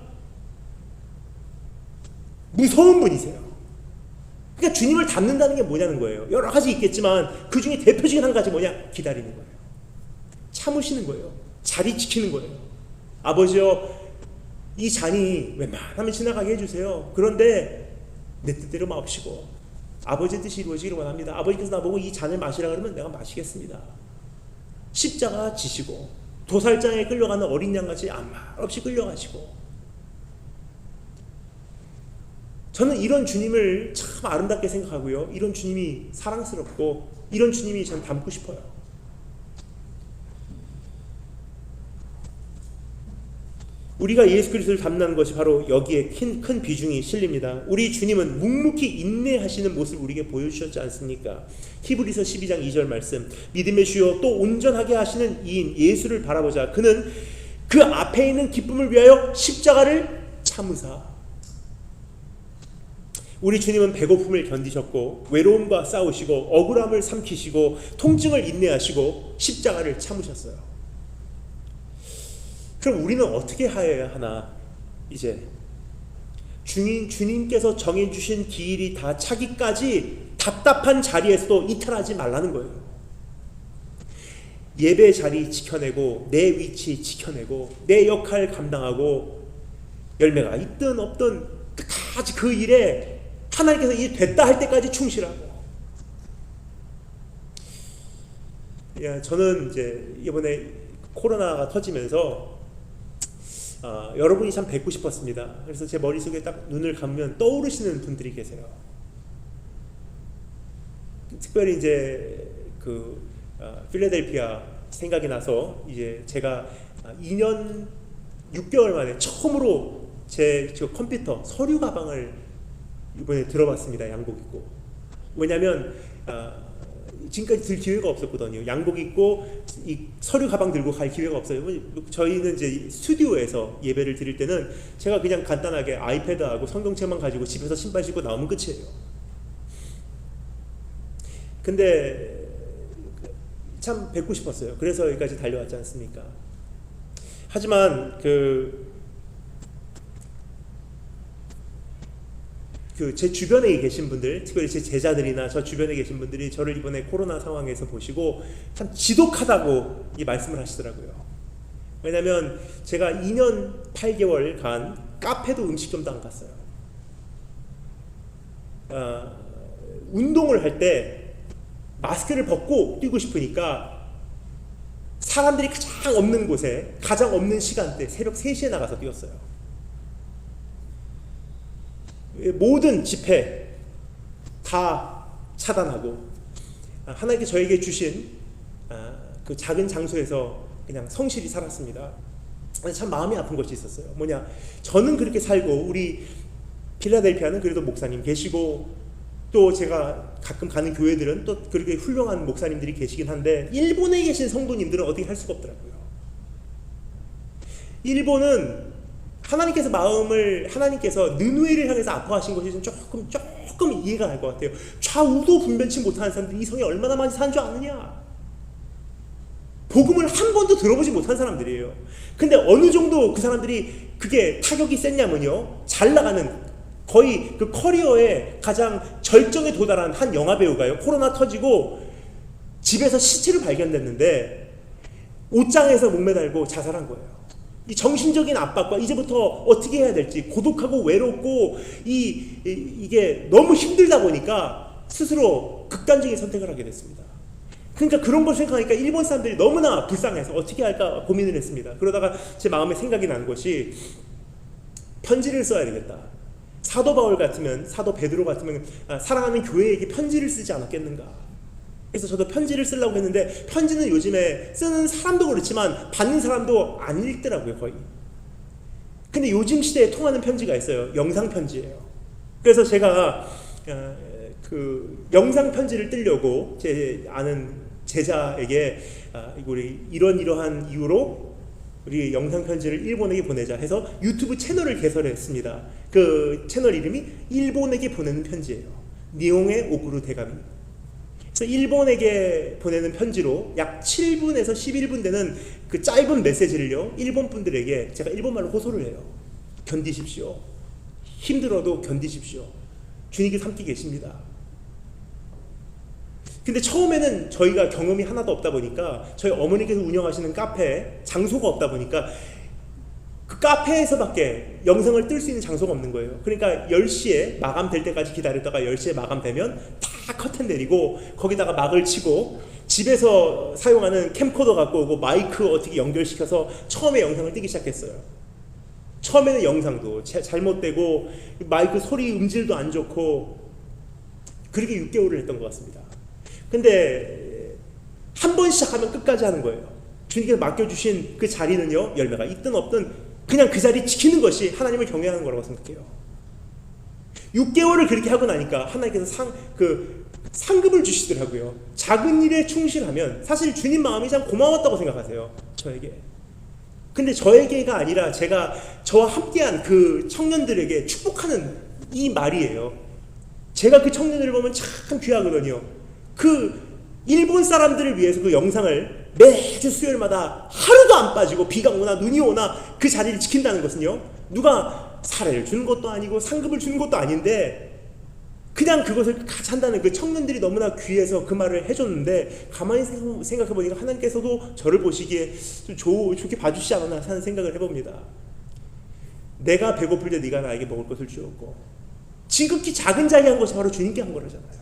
무서운 분이세요. 그러니까 주님을 닮는다는 게 뭐냐는 거예요. 여러 가지 있겠지만 그 중에 대표적인 한 가지 뭐냐? 기다리는 거예요. 참으시는 거예요. 자리 지키는 거예요. 아버지요, 이 잔이 웬만하면 지나가게 해주세요. 그런데 내 뜻대로 마옵시고 아버지의 뜻이 이루어지기를 원합니다. 아버지께서 나보고 이 잔을 마시라 그러면 내가 마시겠습니다. 십자가 지시고 도살장에 끌려가는 어린 양같이 아무 말 없이 끌려가시고, 저는 이런 주님을 참 아름답게 생각하고요, 이런 주님이 사랑스럽고 이런 주님이 전 닮고 싶어요. 우리가 예수 그리스도를 닮는 것이 바로 여기에 큰 비중이 실립니다. 우리 주님은 묵묵히 인내하시는 모습을 우리에게 보여주셨지 않습니까? 히브리서 12장 2절 말씀, 믿음의 주요 또 온전하게 하시는 이인 예수를 바라보자. 그는 그 앞에 있는 기쁨을 위하여 십자가를 참으사. 우리 주님은 배고픔을 견디셨고 외로움과 싸우시고 억울함을 삼키시고 통증을 인내하시고 십자가를 참으셨어요. 그럼 우리는 어떻게 하여야 하나? 이제 주님께서 정해주신 기일이 다 차기까지 답답한 자리에서도 이탈하지 말라는 거예요. 예배 자리 지켜내고 내 위치 지켜내고 내 역할 감당하고 열매가 있든 없든 끝까지 그 일에 하나님께서 이 됐다 할 때까지 충실하고. 저는 이제 이번에 코로나가 터지면서 여러분이 참 뵙고 싶었습니다. 그래서 제 머릿속에 딱 눈을 감으면 떠오르시는 분들이 계세요. 특별히 이제 그 필라델피아 생각이 나서 이제 제가 2년 6개월 만에 처음으로 제 컴퓨터 서류 가방을 이번에 들어봤습니다. 양복 입고. 왜냐하면 지금까지 들 기회가 없었거든요. 양복 입고 이 서류 가방 들고 갈 기회가 없어요. 저희는 이제 스튜디오에서 예배를 드릴 때는 제가 그냥 간단하게 아이패드하고 성경책만 가지고 집에서 신발 신고 나오면 끝이에요. 근데 참 뵙고 싶었어요. 그래서 여기까지 달려왔지 않습니까? 하지만 제 주변에 계신 분들, 특별히 제 제자들이나 저 주변에 계신 분들이 저를 이번에 코로나 상황에서 보시고 참 지독하다고 이 말씀을 하시더라고요. 왜냐하면 제가 2년 8개월간 카페도 음식점도 안 갔어요. 운동을 할 때 마스크를 벗고 뛰고 싶으니까 사람들이 가장 없는 곳에 가장 없는 시간대 새벽 3시에 나가서 뛰었어요. 모든 집회 다 차단하고 하나님께 저에게 주신 그 작은 장소에서 그냥 성실히 살았습니다. 참 마음이 아픈 것이 있었어요. 뭐냐, 저는 그렇게 살고 우리 필라델피아는 그래도 목사님 계시고 또 제가 가끔 가는 교회들은 또 그렇게 훌륭한 목사님들이 계시긴 한데 일본에 계신 성도님들은 어떻게 할 수가 없더라고요. 일본은 하나님께서 느누에를 향해서 아파하신 것이 조금 이해가 갈 것 같아요. 좌우도 분변치 못하는 사람들이 이 성에 얼마나 많이 사는 줄 아느냐. 복음을 한 번도 들어보지 못한 사람들이에요. 근데 어느 정도 그 사람들이 그게 타격이 셌냐면요, 잘 나가는 거의 그 커리어의 가장 절정에 도달한 한 영화배우가요, 코로나 터지고 집에서 시체를 발견됐는데 옷장에서 목매달고 자살한 거예요. 이 정신적인 압박과 이제부터 어떻게 해야 될지, 고독하고 외롭고 이게 너무 힘들다 보니까 스스로 극단적인 선택을 하게 됐습니다. 그러니까 그런 걸 생각하니까 일본 사람들이 너무나 불쌍해서 어떻게 할까 고민을 했습니다. 그러다가 제 마음에 생각이 난 것이 편지를 써야 되겠다. 사도 바울 같으면, 사도 베드로 같으면 사랑하는 교회에게 편지를 쓰지 않았겠는가. 그래서 저도 편지를 쓰려고 했는데 편지는 요즘에 쓰는 사람도 그렇지만 받는 사람도 안 읽더라고요, 거의. 근데 요즘 시대에 통하는 편지가 있어요. 영상 편지예요. 그래서 제가 그 영상 편지를 뜨려고 제 아는 제자에게 우리 이러한 이유로 우리 영상 편지를 일본에게 보내자 해서 유튜브 채널을 개설했습니다. 그 채널 이름이 일본에게 보내는 편지예요. 니홍의 오구루 대가미. 그래서 일본에게 보내는 편지로 약 7분에서 11분 되는 그 짧은 메시지를요, 일본 분들에게 제가 일본말로 호소를 해요. 견디십시오. 힘들어도 견디십시오. 주님께서 함께 계십니다. 근데 처음에는 저희가 경험이 하나도 없다 보니까 저희 어머니께서 운영하시는 카페 장소가 없다 보니까 그 카페에서밖에 영상을 뜰 수 있는 장소가 없는 거예요. 그러니까 10시에 마감될 때까지 기다렸다가 10시에 마감되면 다 커튼 내리고 거기다가 막을 치고 집에서 사용하는 캠코더 갖고 오고 마이크 어떻게 연결시켜서 처음에 영상을 뜨기 시작했어요. 처음에는 영상도 잘못되고 마이크 소리 음질도 안 좋고 그렇게 6개월을 했던 것 같습니다. 근데 한 번 시작하면 끝까지 하는 거예요. 주님께서 맡겨주신 그 자리는요, 열매가 있든 없든 그냥 그 자리 지키는 것이 하나님을 경외하는 거라고 생각해요. 6개월을 그렇게 하고 나니까 하나님께서 상급을 주시더라고요. 작은 일에 충실하면 사실 주님 마음이 참 고마웠다고 생각하세요, 저에게. 근데 저에게가 아니라 제가 저와 함께한 그 청년들에게 축복하는 이 말이에요. 제가 그 청년들을 보면 참 귀하거든요. 그 일본 사람들을 위해서 그 영상을 매주 수요일마다 하루도 안 빠지고 비가 오나 눈이 오나 그 자리를 지킨다는 것은요, 누가 사례를 주는 것도 아니고 상급을 주는 것도 아닌데 그냥 그것을 같이 한다는 그 청년들이 너무나 귀해서 그 말을 해줬는데 가만히 생각해보니까 하나님께서도 저를 보시기에 좀 좋게 봐주시지 않았나 하는 생각을 해봅니다. 내가 배고플 때 네가 나에게 먹을 것을 주었고 지극히 작은 자리 한 것이 바로 주님께 한 거라잖아요.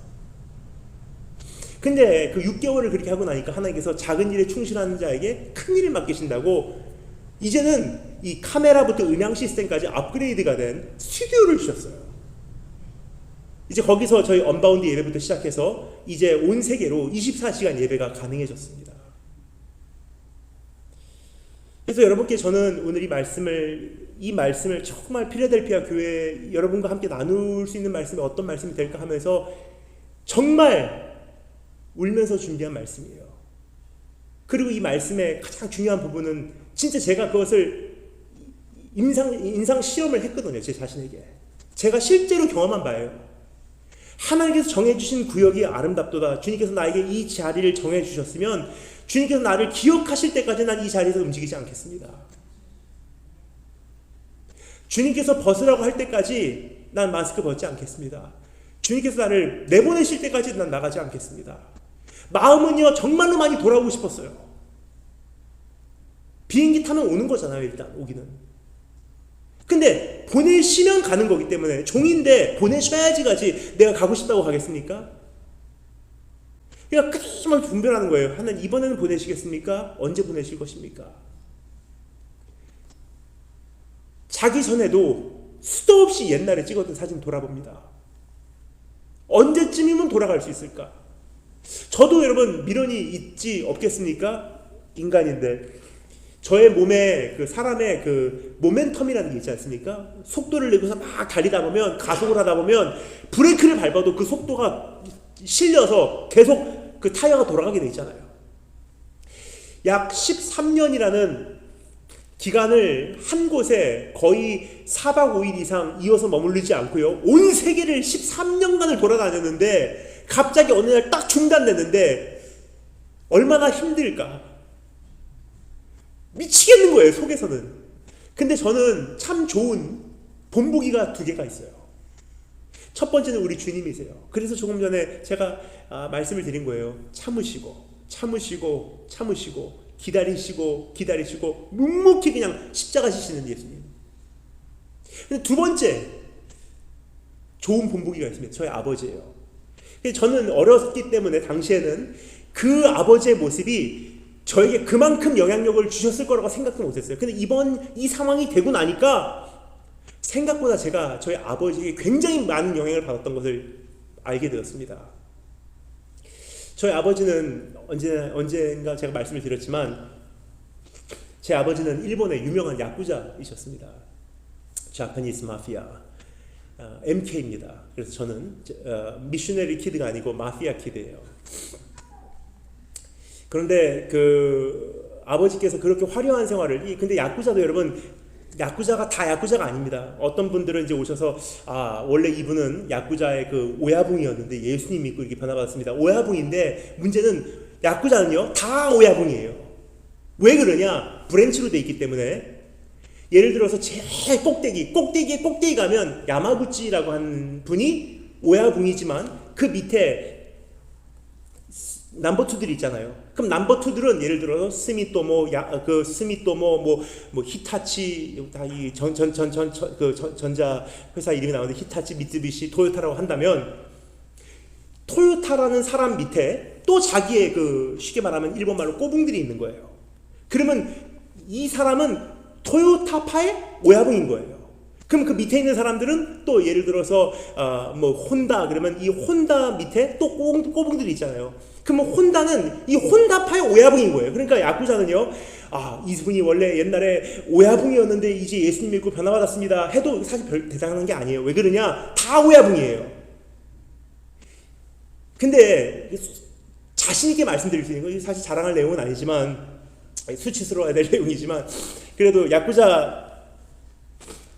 근데 그 6개월을 그렇게 하고 나니까 하나님께서 작은 일에 충실하는 자에게 큰 일을 맡기신다고 이제는 이 카메라부터 음향 시스템까지 업그레이드가 된 스튜디오를 주셨어요. 이제 거기서 저희 언바운드 예배부터 시작해서 이제 온 세계로 24시간 예배가 가능해졌습니다. 그래서 여러분께 저는 오늘 이 말씀을 정말 필라델피아 교회 여러분과 함께 나눌 수 있는 말씀이 어떤 말씀이 될까 하면서 정말 울면서 준비한 말씀이에요. 그리고 이 말씀의 가장 중요한 부분은 진짜 제가 그것을 인상 시험을 했거든요. 제 자신에게. 제가 실제로 경험한 바예요. 하나님께서 정해주신 구역이 아름답도다. 주님께서 나에게 이 자리를 정해주셨으면 주님께서 나를 기억하실 때까지 난 이 자리에서 움직이지 않겠습니다. 주님께서 벗으라고 할 때까지 난 마스크 벗지 않겠습니다. 주님께서 나를 내보내실 때까지 난 나가지 않겠습니다. 마음은요, 정말로 많이 돌아오고 싶었어요. 비행기 타면 오는 거잖아요, 일단 오기는. 근데 보내시면 가는 거기 때문에 종인데 보내셔야지 가지 내가 가고 싶다고 가겠습니까? 그러니까 끊임없이 분별하는 거예요. 하나님 이번에는 보내시겠습니까? 언제 보내실 것입니까? 자기 전에도 수도 없이 옛날에 찍었던 사진 돌아봅니다. 언제쯤이면 돌아갈 수 있을까? 저도 여러분 미련이 있지 없겠습니까? 인간인데 저의 몸에 그 사람의 그 모멘텀이라는 게 있지 않습니까? 속도를 내고서 막 달리다 보면 가속을 하다 보면 브레이크를 밟아도 그 속도가 실려서 계속 그 타이어가 돌아가게 돼 있잖아요. 약 13년이라는 기간을 한 곳에 거의 4박 5일 이상 이어서 머무르지 않고요. 온 세계를 13년간을 돌아다녔는데 갑자기 어느 날 딱 중단됐는데 얼마나 힘들까? 미치겠는 거예요, 속에서는. 근데 저는 참 좋은 본보기가 2개가 있어요. 첫 번째는 우리 주님이세요. 그래서 조금 전에 제가 말씀을 드린 거예요. 참으시고 기다리시고 묵묵히 그냥 십자가 지시는 예수님. 근데 두 번째 좋은 본보기가 있습니다. 저희 아버지예요. 저는 어렸기 때문에 당시에는 그 아버지의 모습이 저에게 그만큼 영향력을 주셨을 거라고 생각도 못했어요. 근데 이 상황이 되고 나니까 생각보다 제가 저희 아버지에게 굉장히 많은 영향을 받았던 것을 알게 되었습니다. 저희 아버지는 언젠가 제가 말씀을 드렸지만 제 아버지는 일본의 유명한 야쿠자이셨습니다. 자파니스 마피아, MK입니다. 그래서 저는 미셔너리 키드가 아니고 마피아 키드예요. 그런데 그 아버지께서 그렇게 화려한 생활을 근데 야쿠자도 여러분 야쿠자가 다 야쿠자가 아닙니다. 어떤 분들은 이제 오셔서 원래 이분은 야쿠자의 그 오야붕이었는데 예수님 믿고 이렇게 변화받았습니다. 오야붕인데 문제는 야쿠자는요 다 오야붕이에요. 왜 그러냐? 브랜치로 돼 있기 때문에. 예를 들어서 제일 꼭대기 가면 야마구치라고 하는 분이 오야붕이지만 그 밑에 넘버 2들이 있잖아요. 그럼 넘버 2들은 예를 들어서 스미토모, 뭐 히타치, 다 이 전자 회사 이름이 나오는데 히타치, 미쓰비시, 토요타라고 한다면 토요타라는 사람 밑에 또 자기의 그 쉽게 말하면 일본 말로 꼬붕들이 있는 거예요. 그러면 이 사람은 토요타파의 오야붕인 거예요. 그럼 그 밑에 있는 사람들은 또 예를 들어서 뭐 혼다 그러면 이 혼다 밑에 또 꼬붕들이 있잖아요. 그러면 혼다는 이 혼다파의 오야붕인 거예요. 그러니까 야쿠자는요, 이분이 원래 옛날에 오야붕이었는데 이제 예수님 믿고 변화받았습니다 해도 사실 별 대단한 게 아니에요. 왜 그러냐? 다 오야붕이에요. 근데 자신 있게 말씀드릴 수 있는 거 사실 자랑할 내용은 아니지만 수치스러워야 될 내용이지만 그래도 야쿠자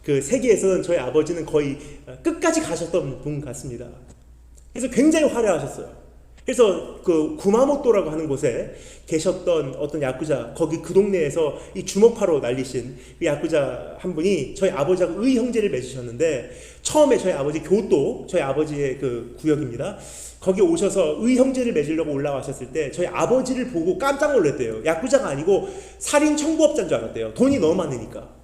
그 세계에서는 저희 아버지는 거의 끝까지 가셨던 분 같습니다. 그래서 굉장히 화려하셨어요. 그래서 그 구마모토라고 하는 곳에 계셨던 어떤 야쿠자, 거기 그 동네에서 이 주먹파로 날리신 그 야쿠자 한 분이 저희 아버지하고 의형제를 맺으셨는데 처음에 저희 아버지 교토, 저희 아버지의 그 구역입니다. 거기 오셔서 의형제를 맺으려고 올라가셨을 때 저희 아버지를 보고 깜짝 놀랐대요. 야쿠자가 아니고 살인 청부업자인 줄 알았대요. 돈이 너무 많으니까.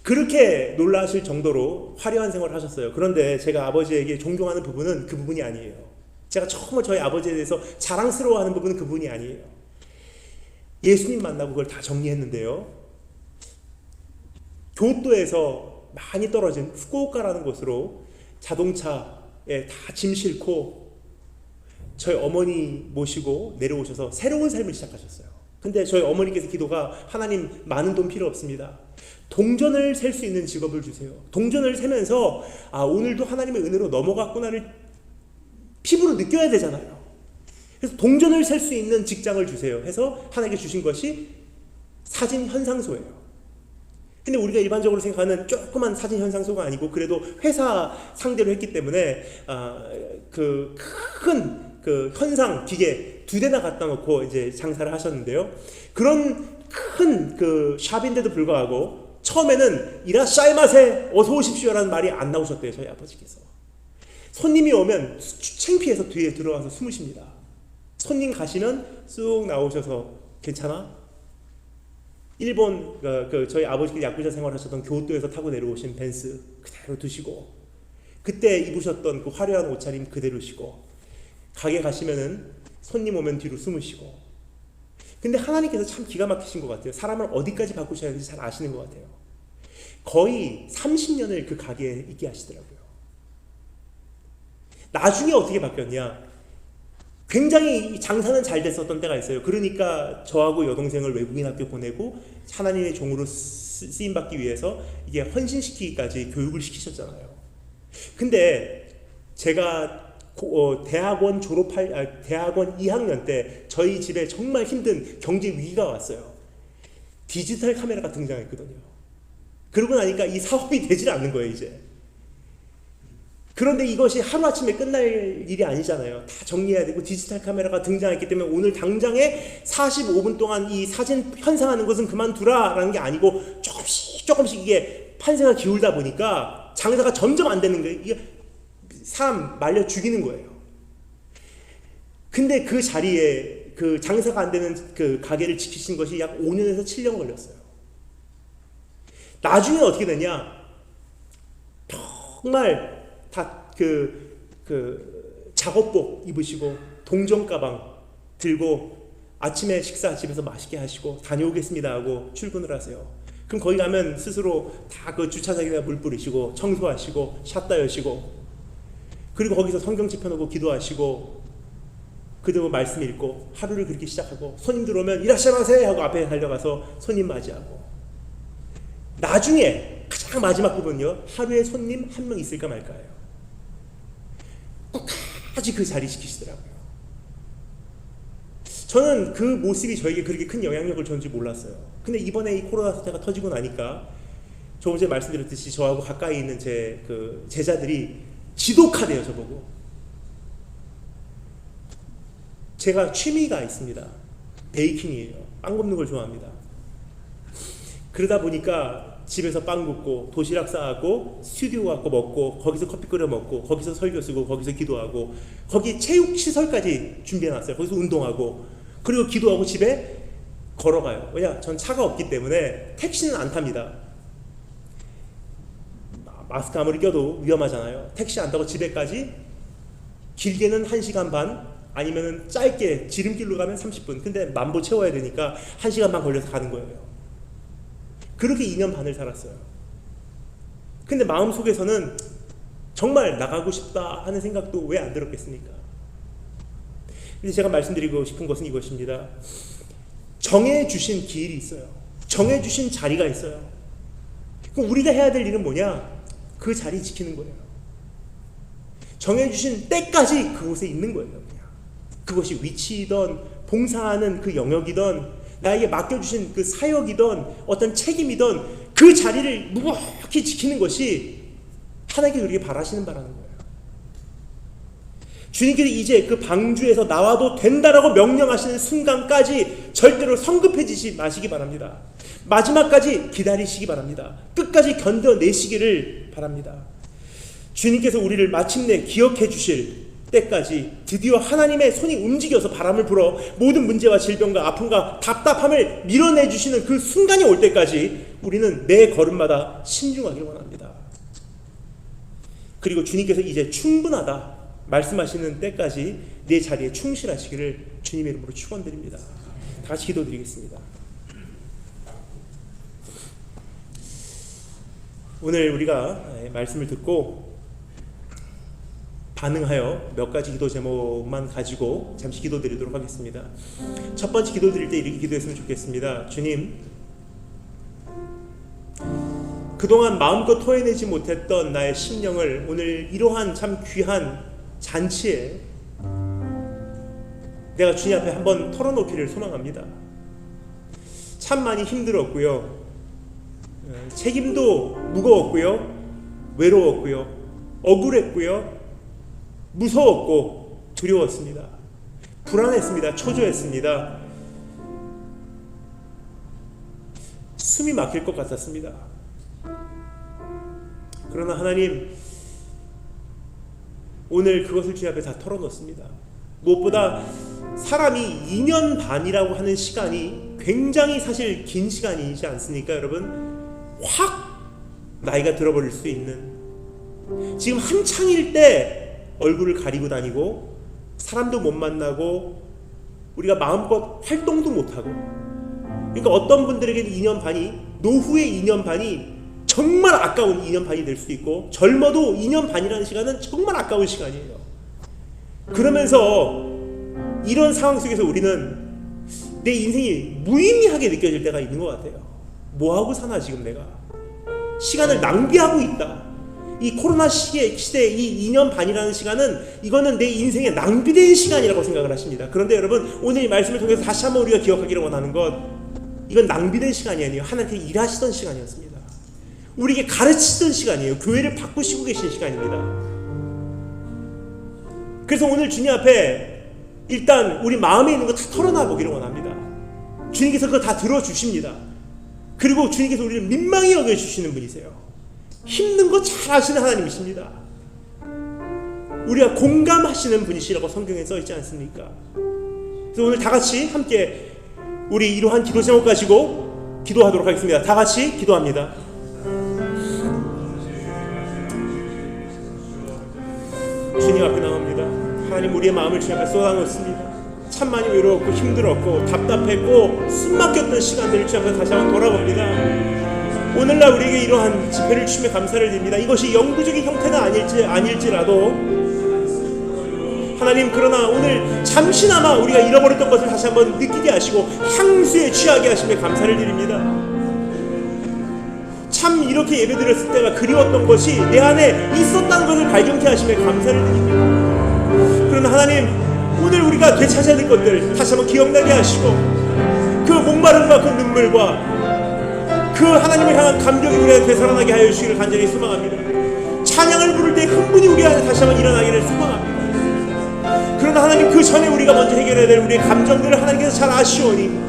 그렇게 놀라실 정도로 화려한 생활을 하셨어요. 그런데 제가 아버지에게 존경하는 부분은 그 부분이 아니에요. 제가 처음으로 저희 아버지에 대해서 자랑스러워하는 부분은 그 부분이 아니에요. 예수님 만나고 그걸 다 정리했는데요. 교토에서 많이 떨어진 후쿠오카라는 곳으로 자동차에 다 짐 싣고 저희 어머니 모시고 내려오셔서 새로운 삶을 시작하셨어요. 근데 저희 어머니께서 기도가 하나님 많은 돈 필요 없습니다. 동전을 셀 수 있는 직업을 주세요. 동전을 세면서 오늘도 하나님의 은혜로 넘어갔구나를 피부로 느껴야 되잖아요. 그래서 동전을 셀 수 있는 직장을 주세요 해서 하나님께 주신 것이 사진 현상소예요. 근데 우리가 일반적으로 생각하는 조그만 사진 현상소가 아니고 그래도 회사 상대로 했기 때문에 그 큰 그 현상 기계 2대나 갖다 놓고 이제 장사를 하셨는데요. 그런 큰 그 샵인데도 불구하고 처음에는 이라샤이마세 어서 오십시오라는 말이 안 나오셨대요. 저희 아버지께서. 손님이 오면 창피해서 뒤에 들어가서 숨으십니다. 손님 가시면 쑥 나오셔서 괜찮아? 일본 저희 아버지께서 야쿠자 생활하셨던 교토에서 타고 내려오신 벤츠 그대로 두시고 그때 입으셨던 그 화려한 옷차림 그대로 시고 가게 가시면은 손님 오면 뒤로 숨으시고. 근데 하나님께서 참 기가 막히신 것 같아요. 사람을 어디까지 바꾸셔야 하는지 잘 아시는 것 같아요. 거의 30년을 그 가게에 있게 하시더라고요. 나중에 어떻게 바뀌었냐? 굉장히 장사는 잘 됐었던 때가 있어요. 그러니까 저하고 여동생을 외국인 학교 보내고 하나님의 종으로 쓰임받기 위해서 이게 헌신시키기까지 교육을 시키셨잖아요. 근데 제가 대학원 대학원 2학년 때 저희 집에 정말 힘든 경제 위기가 왔어요. 디지털 카메라가 등장했거든요. 그러고 나니까 이 사업이 되질 않는 거예요, 이제. 그런데 이것이 하루아침에 끝날 일이 아니잖아요. 다 정리해야 되고 디지털 카메라가 등장했기 때문에 오늘 당장에 45분 동안 이 사진 현상하는 것은 그만두라라는 게 아니고 조금씩 이게 판세가 기울다 보니까 장사가 점점 안 되는 거예요. 이게 사람 말려 죽이는 거예요. 근데 그 자리에 그 장사가 안 되는 그 가게를 지키신 것이 약 5년에서 7년 걸렸어요. 나중에 어떻게 되냐? 정말 다 그 작업복 입으시고 동전 가방 들고 아침에 식사 집에서 맛있게 하시고 다녀오겠습니다 하고 출근을 하세요. 그럼 거기 가면 스스로 다 그 주차장에다 물 뿌리시고 청소하시고 샷다 여시고, 그리고 거기서 성경책 펴놓고 기도하시고 그대로 말씀 읽고 하루를 그렇게 시작하고, 손님들 오면 이라시마세 하고 앞에 달려가서 손님 맞이하고, 나중에 가장 마지막 부분은요, 하루에 손님 한 명 있을까 말까예요. 끝까지 그 자리 지키시더라고요. 저는 그 모습이 저에게 그렇게 큰 영향력을 줬는지 몰랐어요. 근데 이번에 이 코로나 사태가 터지고 나니까 조금 전에 말씀드렸듯이 저하고 가까이 있는 제 그 제자들이 지독하대요, 저보고. 제가 취미가 있습니다. 베이킹이에요. 빵 굽는 걸 좋아합니다. 그러다 보니까 집에서 빵 굽고 도시락 싸고 스튜디오 가고 먹고, 거기서 커피 끓여 먹고, 거기서 설교 쓰고, 거기서 기도하고, 거기 체육 시설까지 준비해놨어요. 거기서 운동하고, 그리고 기도하고 집에 걸어가요. 왜냐? 전 차가 없기 때문에 택시는 안 탑니다. 마스크 아무리 껴도 위험하잖아요. 택시 안 타고 집에까지 길게는 1시간 반, 아니면 짧게 지름길로 가면 30분. 근데 만보 채워야 되니까 1시간 반 걸려서 가는 거예요. 그렇게 2년 반을 살았어요. 근데 마음속에서는 정말 나가고 싶다 하는 생각도 왜 안 들었겠습니까? 근데 제가 말씀드리고 싶은 것은 이것입니다. 정해주신 길이 있어요. 정해주신 자리가 있어요. 그럼 우리가 해야 될 일은 뭐냐? 그 자리 지키는 거예요. 정해주신 때까지 그곳에 있는 거예요. 그냥. 그것이 위치이든 봉사하는 그 영역이든 나에게 맡겨주신 그 사역이든 어떤 책임이든 그 자리를 묵묵히 지키는 것이 하나님께 그렇게 바라시는 바라는 거예요. 주님께서 이제 그 방주에서 나와도 된다라고 명령하시는 순간까지 절대로 성급해지지 마시기 바랍니다. 마지막까지 기다리시기 바랍니다. 끝까지 견뎌내시기를 바랍니다. 주님께서 우리를 마침내 기억해 주실 때까지 드디어 하나님의 손이 움직여서 바람을 불어 모든 문제와 질병과 아픔과 답답함을 밀어내 주시는 그 순간이 올 때까지 우리는 매 걸음마다 신중하기를 원합니다. 그리고 주님께서 이제 충분하다 말씀하시는 때까지 내 자리에 충실하시기를 주님의 이름으로 축원드립니다. 다 같이 기도드리겠습니다. 오늘 우리가 말씀을 듣고 반응하여 몇 가지 기도 제목만 가지고 잠시 기도드리도록 하겠습니다. 첫 번째 기도드릴 때 이렇게 기도했으면 좋겠습니다. 주님, 그동안 마음껏 토해내지 못했던 나의 심령을 오늘 이러한 참 귀한 잔치에 내가 주님 앞에 한번 털어놓기를 소망합니다. 참 많이 힘들었고요, 책임도 무거웠고요, 외로웠고요, 억울했고요, 무서웠고 두려웠습니다. 불안했습니다. 초조했습니다. 숨이 막힐 것 같았습니다. 그러나 하나님, 오늘 그것을 주님 앞에 다 털어놓습니다. 무엇보다 사람이 2년 반이라고 하는 시간이 굉장히 사실 긴 시간이지 않습니까? 여러분, 확 나이가 들어버릴 수 있는, 지금 한창일 때 얼굴을 가리고 다니고 사람도 못 만나고 우리가 마음껏 활동도 못하고, 그러니까 어떤 분들에게는 2년 반이, 노후의 2년 반이 정말 아까운 2년 반이 될 수도 있고, 젊어도 2년 반이라는 시간은 정말 아까운 시간이에요. 그러면서 이런 상황 속에서 우리는 내 인생이 무의미하게 느껴질 때가 있는 것 같아요. 뭐하고 사나 지금 내가 시간을 낭비하고 있다. 이 코로나 시대에 이 2년 반이라는 시간은, 이거는 내 인생에 낭비된 시간이라고 생각을 하십니다. 그런데 여러분, 오늘 이 말씀을 통해서 다시 한번 우리가 기억하기를 원하는 것, 이건 낭비된 시간이 아니에요. 하나님께 일하시던 시간이었습니다. 우리에게 가르치던 시간이에요. 교회를 바꾸시고 계신 시간입니다. 그래서 오늘 주님 앞에 일단 우리 마음에 있는 거 다 털어놔 보기를 원합니다. 주님께서 그거 다 들어주십니다. 그리고 주님께서 우리를 민망히 여겨주시는 분이세요. 힘든 거 잘 아시는 하나님이십니다. 우리가 공감하시는 분이시라고 성경에 써있지 않습니까? 그래서 오늘 다 같이 함께 우리 이러한 기도 제목 가지고 기도하도록 하겠습니다. 다 같이 기도합니다. 주님 앞에 나옵니다. 하나님, 우리의 마음을 주님 앞에 쏟아놓습니다. 참 많이 외로웠고 힘들었고 답답했고 숨막혔던 시간들을 주님 앞에 다시 한번 돌아봅니다. 오늘날 우리에게 이러한 집회를 주님에 감사를 드립니다. 이것이 영구적인 형태가 아닐지라도 하나님, 그러나 오늘 잠시나마 우리가 잃어버렸던 것을 다시 한번 느끼게 하시고 향수에 취하게 하심에 감사를 드립니다. 참 이렇게 예배드렸을 때가 그리웠던 것이 내 안에 있었다는 것을 발견케 하심에 감사를 드립니다. 그러나 하나님, 오늘 우리가 되찾아야 될 것들 다시 한번 기억나게 하시고 그 목마름과 그 눈물과 그 하나님을 향한 감격이 우리 안에 되살아나게 하여 주시기를 간절히 소망합니다. 찬양을 부를 때 흥분이 우리 안에 다시 한번 일어나기를 소망합니다. 그러나 하나님, 그 전에 우리가 먼저 해결해야 될 우리의 감정들을 하나님께서 잘 아시오니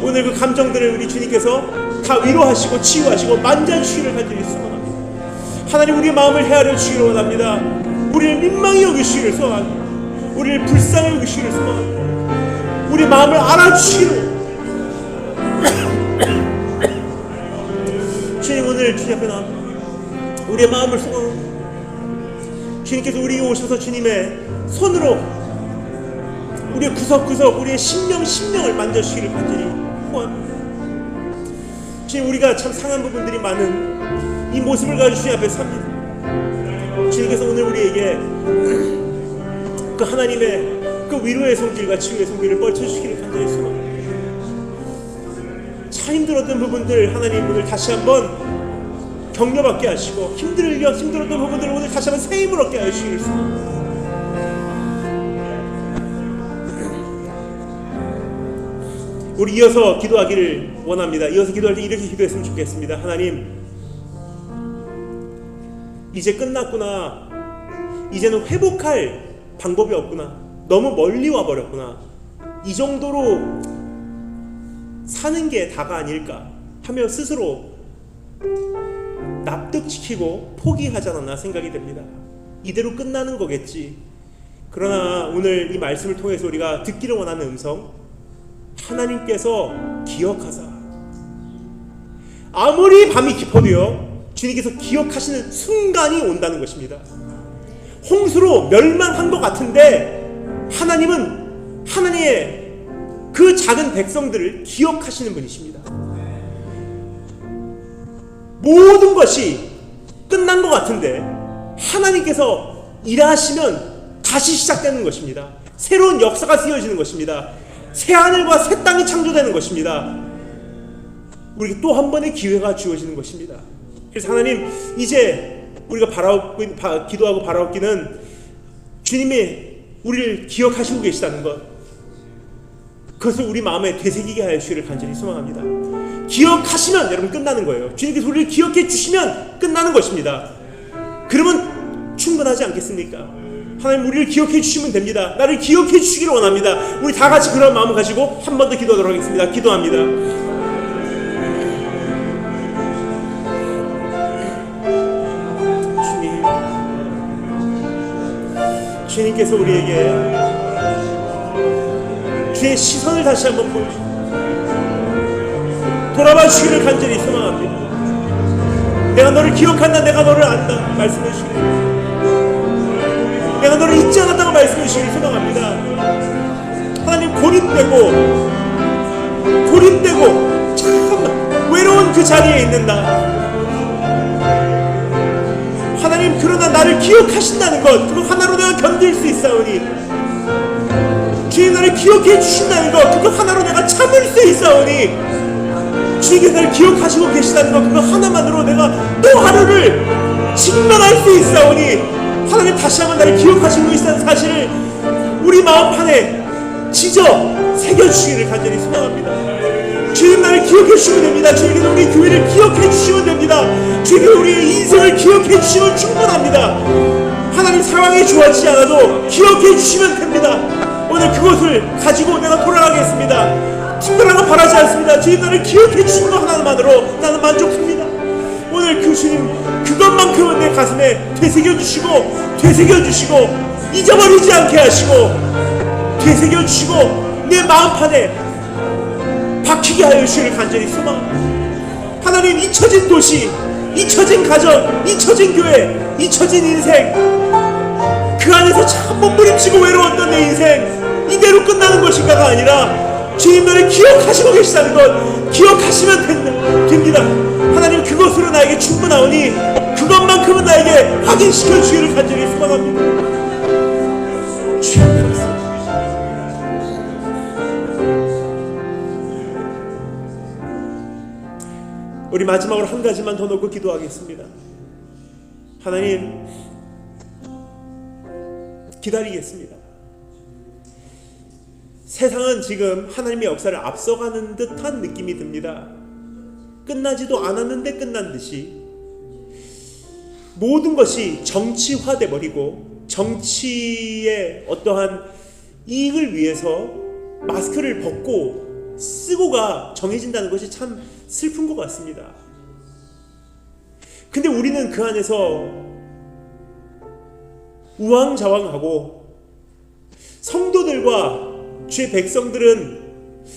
오늘 그 감정들을 우리 주님께서 다 위로하시고 치유하시고 만져주시기를 간절히 소망합니다. 하나님, 우리의 마음을 헤아려 주시기를 원합니다. 우리를 민망히 여기시기를 소망합니다. 우리를 불쌍히 여기시기를 소망합니다. 우리 마음을 알아주시기를. 주님, 오늘 주님 앞에 나옵니다. 우리의 마음을 소망합니다. 주님께서 우리에게 오셔서 주님의 손으로 우리의 구석구석 우리의 심령을 만져주시기를 간절히 소망합니다. 주님, 우리가 참 상한 부분들이 많은 이 모습을 가지고 주님 앞에 삽니다. 주님께서 오늘 우리에게 그 하나님의 그 위로의 손길과 치유의 손길을 뻗쳐주시기를 간절히 소망합니다. 참 힘들었던 부분들 하나님 오늘 다시 한번 격려받게 하시고 힘들었던 부분들을 오늘 다시 한번 새 힘을 얻게 하시기를 소망합니다. 우리 이어서 기도하기를 원합니다. 이어서 기도할 때 이렇게 기도했으면 좋겠습니다. 하나님, 이제 끝났구나. 이제는 회복할 방법이 없구나. 너무 멀리 와버렸구나. 이 정도로 사는 게 다가 아닐까 하며 스스로 납득시키고 포기하지 않았나 생각이 됩니다. 이대로 끝나는 거겠지. 그러나 오늘 이 말씀을 통해서 우리가 듣기를 원하는 음성, 하나님께서 기억하사, 아무리 밤이 깊어도요 주님께서 기억하시는 순간이 온다는 것입니다. 홍수로 멸망한 것 같은데 하나님은 하나님의 그 작은 백성들을 기억하시는 분이십니다. 모든 것이 끝난 것 같은데 하나님께서 일하시면 다시 시작되는 것입니다. 새로운 역사가 쓰여지는 것입니다. 새 하늘과 새 땅이 창조되는 것입니다. 우리에게 또 한 번의 기회가 주어지는 것입니다. 그래서 하나님, 이제 우리가 기도하고 바라옵기는 주님이 우리를 기억하시고 계시다는 것, 그것을 우리 마음에 되새기게 하여 주시기를 간절히 소망합니다. 기억하시면 여러분 끝나는 거예요. 주님께서 우리를 기억해 주시면 끝나는 것입니다. 그러면 충분하지 않겠습니까? 하나님, 우리를 기억해 주시면 됩니다. 나를 기억해 주시기를 원합니다. 우리 다 같이 그런 마음을 가지고 한 번 더 기도하도록 하겠습니다. 기도합니다. 주님께서 우리에게 주의 시선을 다시 한번 보여주시고 돌아봐 주시기를 간절히 소망합니다. 내가 너를 기억한다, 내가 너를 안다 말씀해 주시기를, 내가 너를 잊지 않았다고 말씀해 주시기를 소망합니다. 하나님, 고립되고 참 외로운 그 자리에 있는 나, 하나님, 그러나 나를 기억하신다는 것, 그거 하나로 내가 견딜 수 있사오니, 주님 나를 기억해 주신다는 것, 그거 하나로 내가 참을 수 있사오니, 주님께서 나를 기억하시고 계시다는 것, 그거 하나만으로 내가 또 하루를 직면할 수 있사오니, 하나님 다시 한번 나를 기억하시고 계시다는 사실을 우리 마음판에 지져 새겨주시기를 간절히 소망합니다. 주님, 나를 기억해 주시면 됩니다. 주님께서 우리 교회를 기억해 주시면 됩니다. 주님께서 우리의 인생을 기억해 주시면 충분합니다. 하나님, 상황이 좋아지지 않아도 기억해 주시면 됩니다. 오늘 그것을 가지고 내가 돌아가겠습니다. 특별한 거 바라지 않습니다. 주님, 나를 기억해 주시는 것 하나만으로 나는 만족합니다. 오늘 그 주님, 그것만큼은 내 가슴에 되새겨주시고 잊어버리지 않게 하시고 되새겨주시고 내 마음판에 박히게 하여 주시기를 간절히 소망합니다. 하나님, 잊혀진 도시, 잊혀진 가정, 잊혀진 교회, 잊혀진 인생, 그 안에서 힘지고 외로웠던 내 인생 이대로 끝나는 것인가가 아니라 주님 너를 기억하시고 계시다는 것 기억하시면 됩니다. 하나님 그것으로 나에게 충분하오니 그것만큼은 나에게 확인시켜 주기를 간절히 소망합니다. 주여 우리 마지막으로 한 가지만 더 놓고 기도하겠습니다. 하나님 기다리겠습니다. 세상은 지금 하나님의 역사를 앞서가는 듯한 느낌이 듭니다. 끝나지도 않았는데 끝난 듯이 모든 것이 정치화돼 버리고 정치의 어떠한 이익을 위해서 마스크를 벗고 쓰고가 정해진다는 것이 참 슬픈 것 같습니다. 근데 우리는 그 안에서 우왕좌왕하고 성도들과 주의 백성들은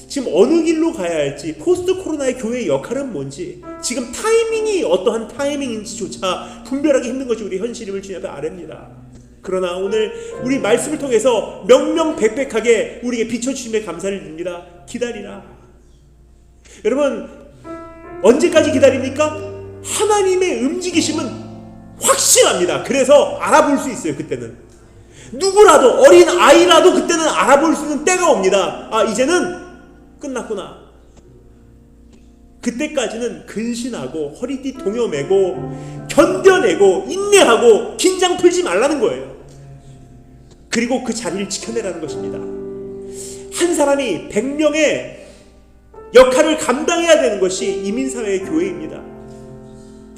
지금 어느 길로 가야 할지, 포스트 코로나의 교회의 역할은 뭔지, 지금 타이밍이 어떠한 타이밍인지조차 분별하기 힘든 것이 우리 현실임을 주님 앞에 아뢰입니다. 그러나 오늘 우리 말씀을 통해서 명명백백하게 우리에게 비춰주심에 감사를 드립니다. 기다리라. 여러분 언제까지 기다립니까? 하나님의 움직이심은 확실합니다. 그래서 알아볼 수 있어요. 그때는 누구라도, 어린 아이라도 그때는 알아볼 수 있는 때가 옵니다. 아, 이제는 끝났구나. 그때까지는 근신하고 허리띠 동여매고 견뎌내고 인내하고 긴장 풀지 말라는 거예요. 그리고 그 자리를 지켜내라는 것입니다. 한 사람이 100명의 역할을 감당해야 되는 것이 이민사회의 교회입니다.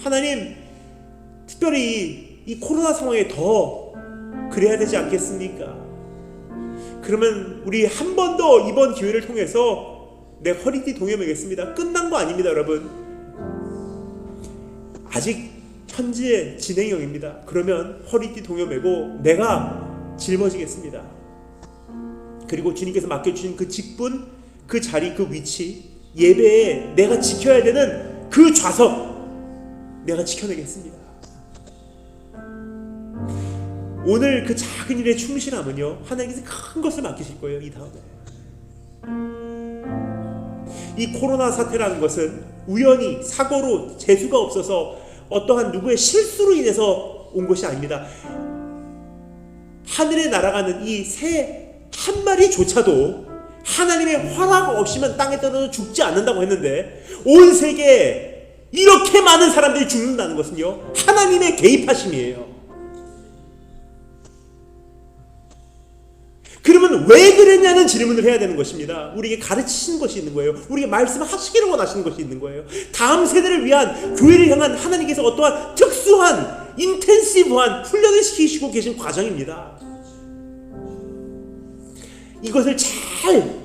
하나님 특별히 이 코로나 상황에 더 그래야 되지 않겠습니까? 그러면 우리 한 번 더 이번 기회를 통해서 내 허리띠 동여매겠습니다. 끝난 거 아닙니다, 여러분. 아직 현재 진행형입니다. 그러면 허리띠 동여매고 내가 짊어지겠습니다. 그리고 주님께서 맡겨주신 그 직분, 그 자리, 그 위치, 예배에 내가 지켜야 되는 그 좌석 내가 지켜내겠습니다. 오늘 그 작은 일에 충실함은요, 하나님께서 큰 것을 맡기실 거예요. 이 다음에 이 코로나 사태라는 것은 우연히 사고로 재수가 없어서 어떠한 누구의 실수로 인해서 온 것이 아닙니다. 하늘에 날아가는 이 새 한 마리조차도 하나님의 허락 없이면 땅에 떨어져 죽지 않는다고 했는데, 온 세계에 이렇게 많은 사람들이 죽는다는 것은요, 하나님의 개입하심이에요. 그러면 왜 그랬냐는 질문을 해야 되는 것입니다. 우리에게 가르치시는 것이 있는 거예요. 우리에게 말씀하시기를 원하시는 것이 있는 거예요. 다음 세대를 위한, 교회를 향한 하나님께서 어떠한 특수한 인텐시브한 훈련을 시키시고 계신 과정입니다. 이것을 잘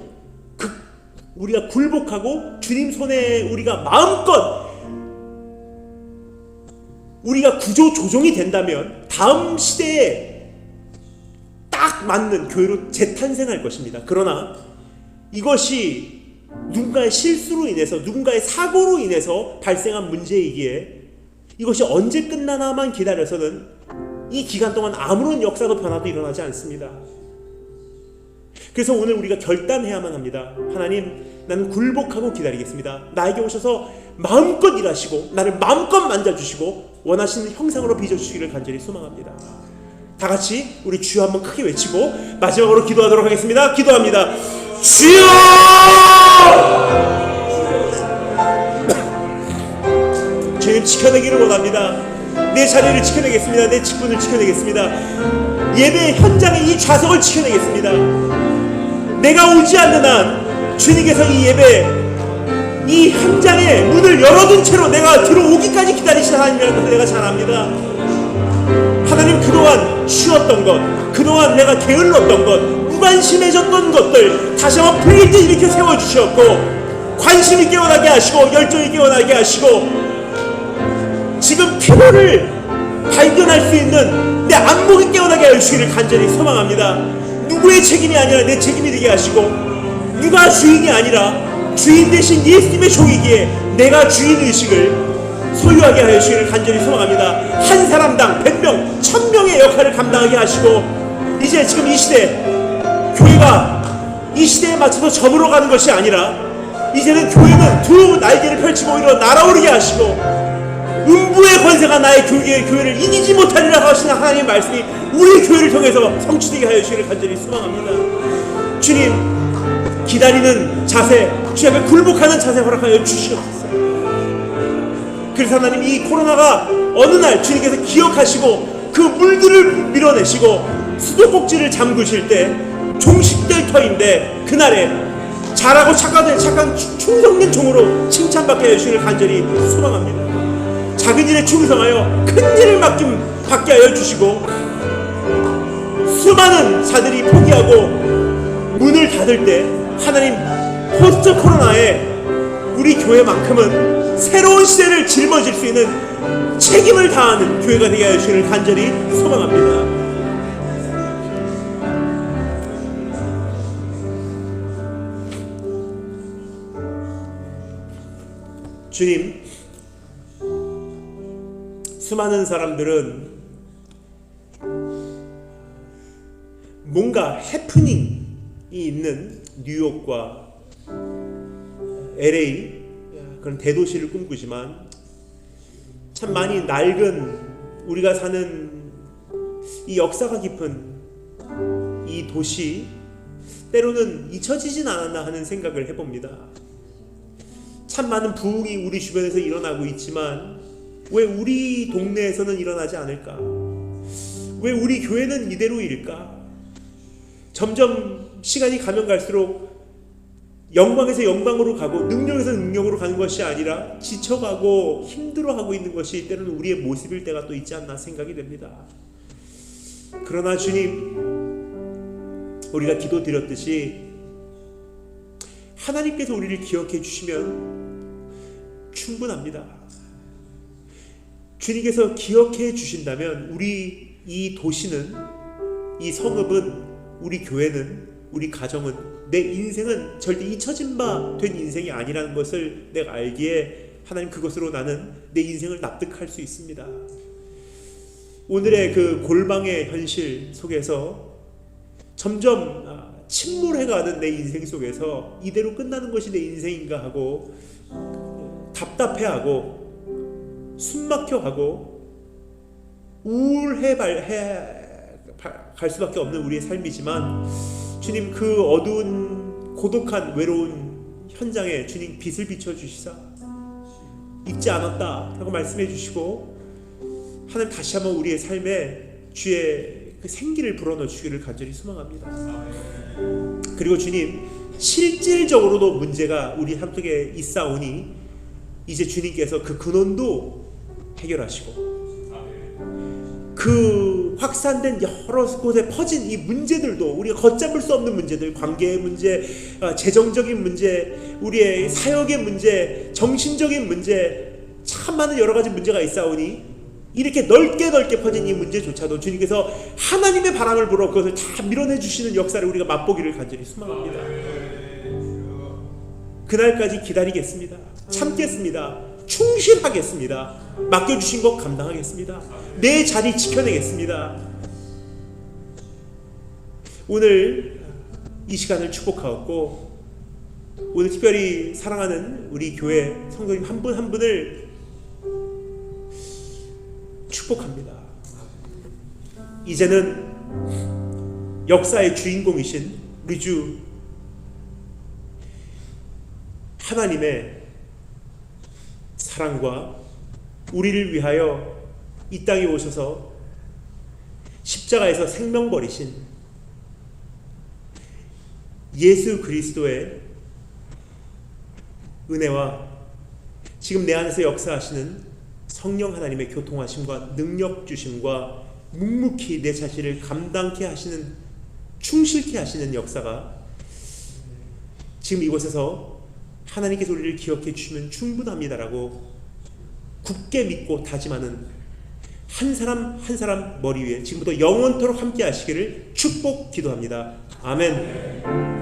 우리가 굴복하고 주님 손에 우리가 마음껏 우리가 구조 조정이 된다면 다음 시대에 딱 맞는 교회로 재탄생할 것입니다. 그러나 이것이 누군가의 실수로 인해서, 누군가의 사고로 인해서 발생한 문제이기에 이것이 언제 끝나나만 기다려서는 이 기간 동안 아무런 역사도 변화도 일어나지 않습니다. 그래서 오늘 우리가 결단해야만 합니다. 하나님, 나는 굴복하고 기다리겠습니다. 나에게 오셔서 마음껏 일하시고 나를 마음껏 만져주시고 원하시는 형상으로 빚어주시기를 간절히 소망합니다. 다 같이 우리 주여 한번 크게 외치고 마지막으로 기도하도록 하겠습니다. 기도합니다. 주여! 주님, 지켜내기를 원합니다. 내 자리를 지켜내겠습니다. 내 직분을 지켜내겠습니다. 예배 현장의 이 좌석을 지켜내겠습니다. 내가 오지 않는 한 주님께서 이 예배, 이 현장의 문을 열어둔 채로 내가 들어오기까지 기다리시는 하나님이라는 것을 내가 잘 압니다. 하나님, 그동안 쉬었던 것, 그동안 내가 게을렀던 것, 무관심해졌던 것들 다시 한번 불릴 때 일으켜 세워주셨고, 관심이 깨어나게 하시고 열정이 깨어나게 하시고, 지금 필요를 발견할 수 있는 내 안목이 깨어나게 하시기를 간절히 소망합니다. 누구의 책임이 아니라 내 책임이 되게 하시고, 누가 주인이 아니라 주인 대신 예수님의 종이기에 내가 주인의식을 소유하게 하시기를 간절히 소망합니다. 한 사람당 100명, 1000명의 역할을 감당하게 하시고, 이제 지금 이 시대 교회가 이 시대에 맞춰서 저물어 가는 것이 아니라 이제는 교회는 두 날개를 펼치고 오히려 날아오르게 하시고 음부의 권세가 나의 교회를 이기지 못하리라 하시는 하나님의 말씀이 우리 교회를 통해서 성취되게 하여 주시기를 간절히 소망합니다. 주님, 기다리는 자세, 주 앞에 굴복하는 자세 허락하여 주시옵소서. 그래서 하나님, 이 코로나가 어느 날 주님께서 기억하시고 그 물들을 밀어내시고 수도꼭지를 잠그실 때 종식될 터인데, 그날에 잘하고 착한 충성된 종으로 칭찬받게 해주시기를 간절히 소망합니다. 작은 일에 충성하여 큰 일을 받게 하여 주시고, 수많은 자들이 포기하고 문을 닫을 때 하나님, 포스트 코로나에 우리 교회만큼은 새로운 시대를 짊어질 수 있는 책임을 다하는 교회가 되게 하여 주시기를 간절히 소망합니다. 주님, 수많은 사람들은 뭔가 해프닝이 있는 뉴욕과 LA 그런 대도시를 꿈꾸지만 참 많이 낡은 우리가 사는 이 역사가 깊은 이 도시, 때로는 잊혀지진 않았나 하는 생각을 해봅니다. 참 많은 부흥이 우리 주변에서 일어나고 있지만 왜 우리 동네에서는 일어나지 않을까? 왜 우리 교회는 이대로일까? 점점 시간이 가면 갈수록 영광에서 영광으로 가고 능력에서 능력으로 가는 것이 아니라 지쳐가고 힘들어하고 있는 것이 때로는 우리의 모습일 때가 또 있지 않나 생각이 됩니다. 그러나 주님, 우리가 기도드렸듯이 하나님께서 우리를 기억해 주시면 충분합니다. 주님께서 기억해 주신다면 우리 이 도시는, 이 성읍은, 우리 교회는, 우리 가정은, 내 인생은 절대 잊혀진 바 된 인생이 아니라는 것을 내가 알기에 하나님, 그것으로 나는 내 인생을 납득할 수 있습니다. 오늘의 그 골방의 현실 속에서 점점 침몰해가는 내 인생 속에서 이대로 끝나는 것이 내 인생인가 하고 답답해하고 숨막혀하고 우울해 갈 수밖에 없는 우리의 삶이지만, 주님, 그 어두운 고독한 외로운 현장에 주님 빛을 비춰주시사 잊지 않았다 하고 말씀해 주시고, 하나님 다시 한번 우리의 삶에 주의 그 생기를 불어넣어 주기를 간절히 소망합니다. 그리고 주님, 실질적으로도 문제가 우리 함께 있사오니 이제 주님께서 그 근원도 해결하시고, 그 확산된 여러 곳에 퍼진 이 문제들도, 우리가 걷잡을 수 없는 문제들, 관계의 문제, 재정적인 문제, 우리의 사역의 문제, 정신적인 문제, 참 많은 여러 가지 문제가 있사오니 이렇게 넓게 퍼진 이 문제조차도 주님께서 하나님의 바람을 불어 그것을 다 밀어내 주시는 역사를 우리가 맛보기를 간절히 소망합니다. 그날까지 기다리겠습니다. 참겠습니다. 충실하겠습니다. 맡겨주신 것 감당하겠습니다. 내 자리 지켜내겠습니다. 오늘 이 시간을 축복하고, 오늘 특별히 사랑하는 우리 교회 성도님 한 분 한 분을 축복합니다. 이제는 역사의 주인공이신 우리 주 하나님의 사랑과 우리를 위하여 이 땅에 오셔서 십자가에서 생명 버리신 예수 그리스도의 은혜와 지금 내 안에서 역사하시는 성령 하나님의 교통하심과 능력 주심과 묵묵히 내 자신을 감당케 하시는, 충실케 하시는 역사가 지금 이곳에서 하나님께서 우리를 기억해 주시면 충분합니다라고 굳게 믿고 다짐하는 한 사람 한 사람 머리 위에 지금부터 영원토록 함께 하시기를 축복 기도합니다. 아멘.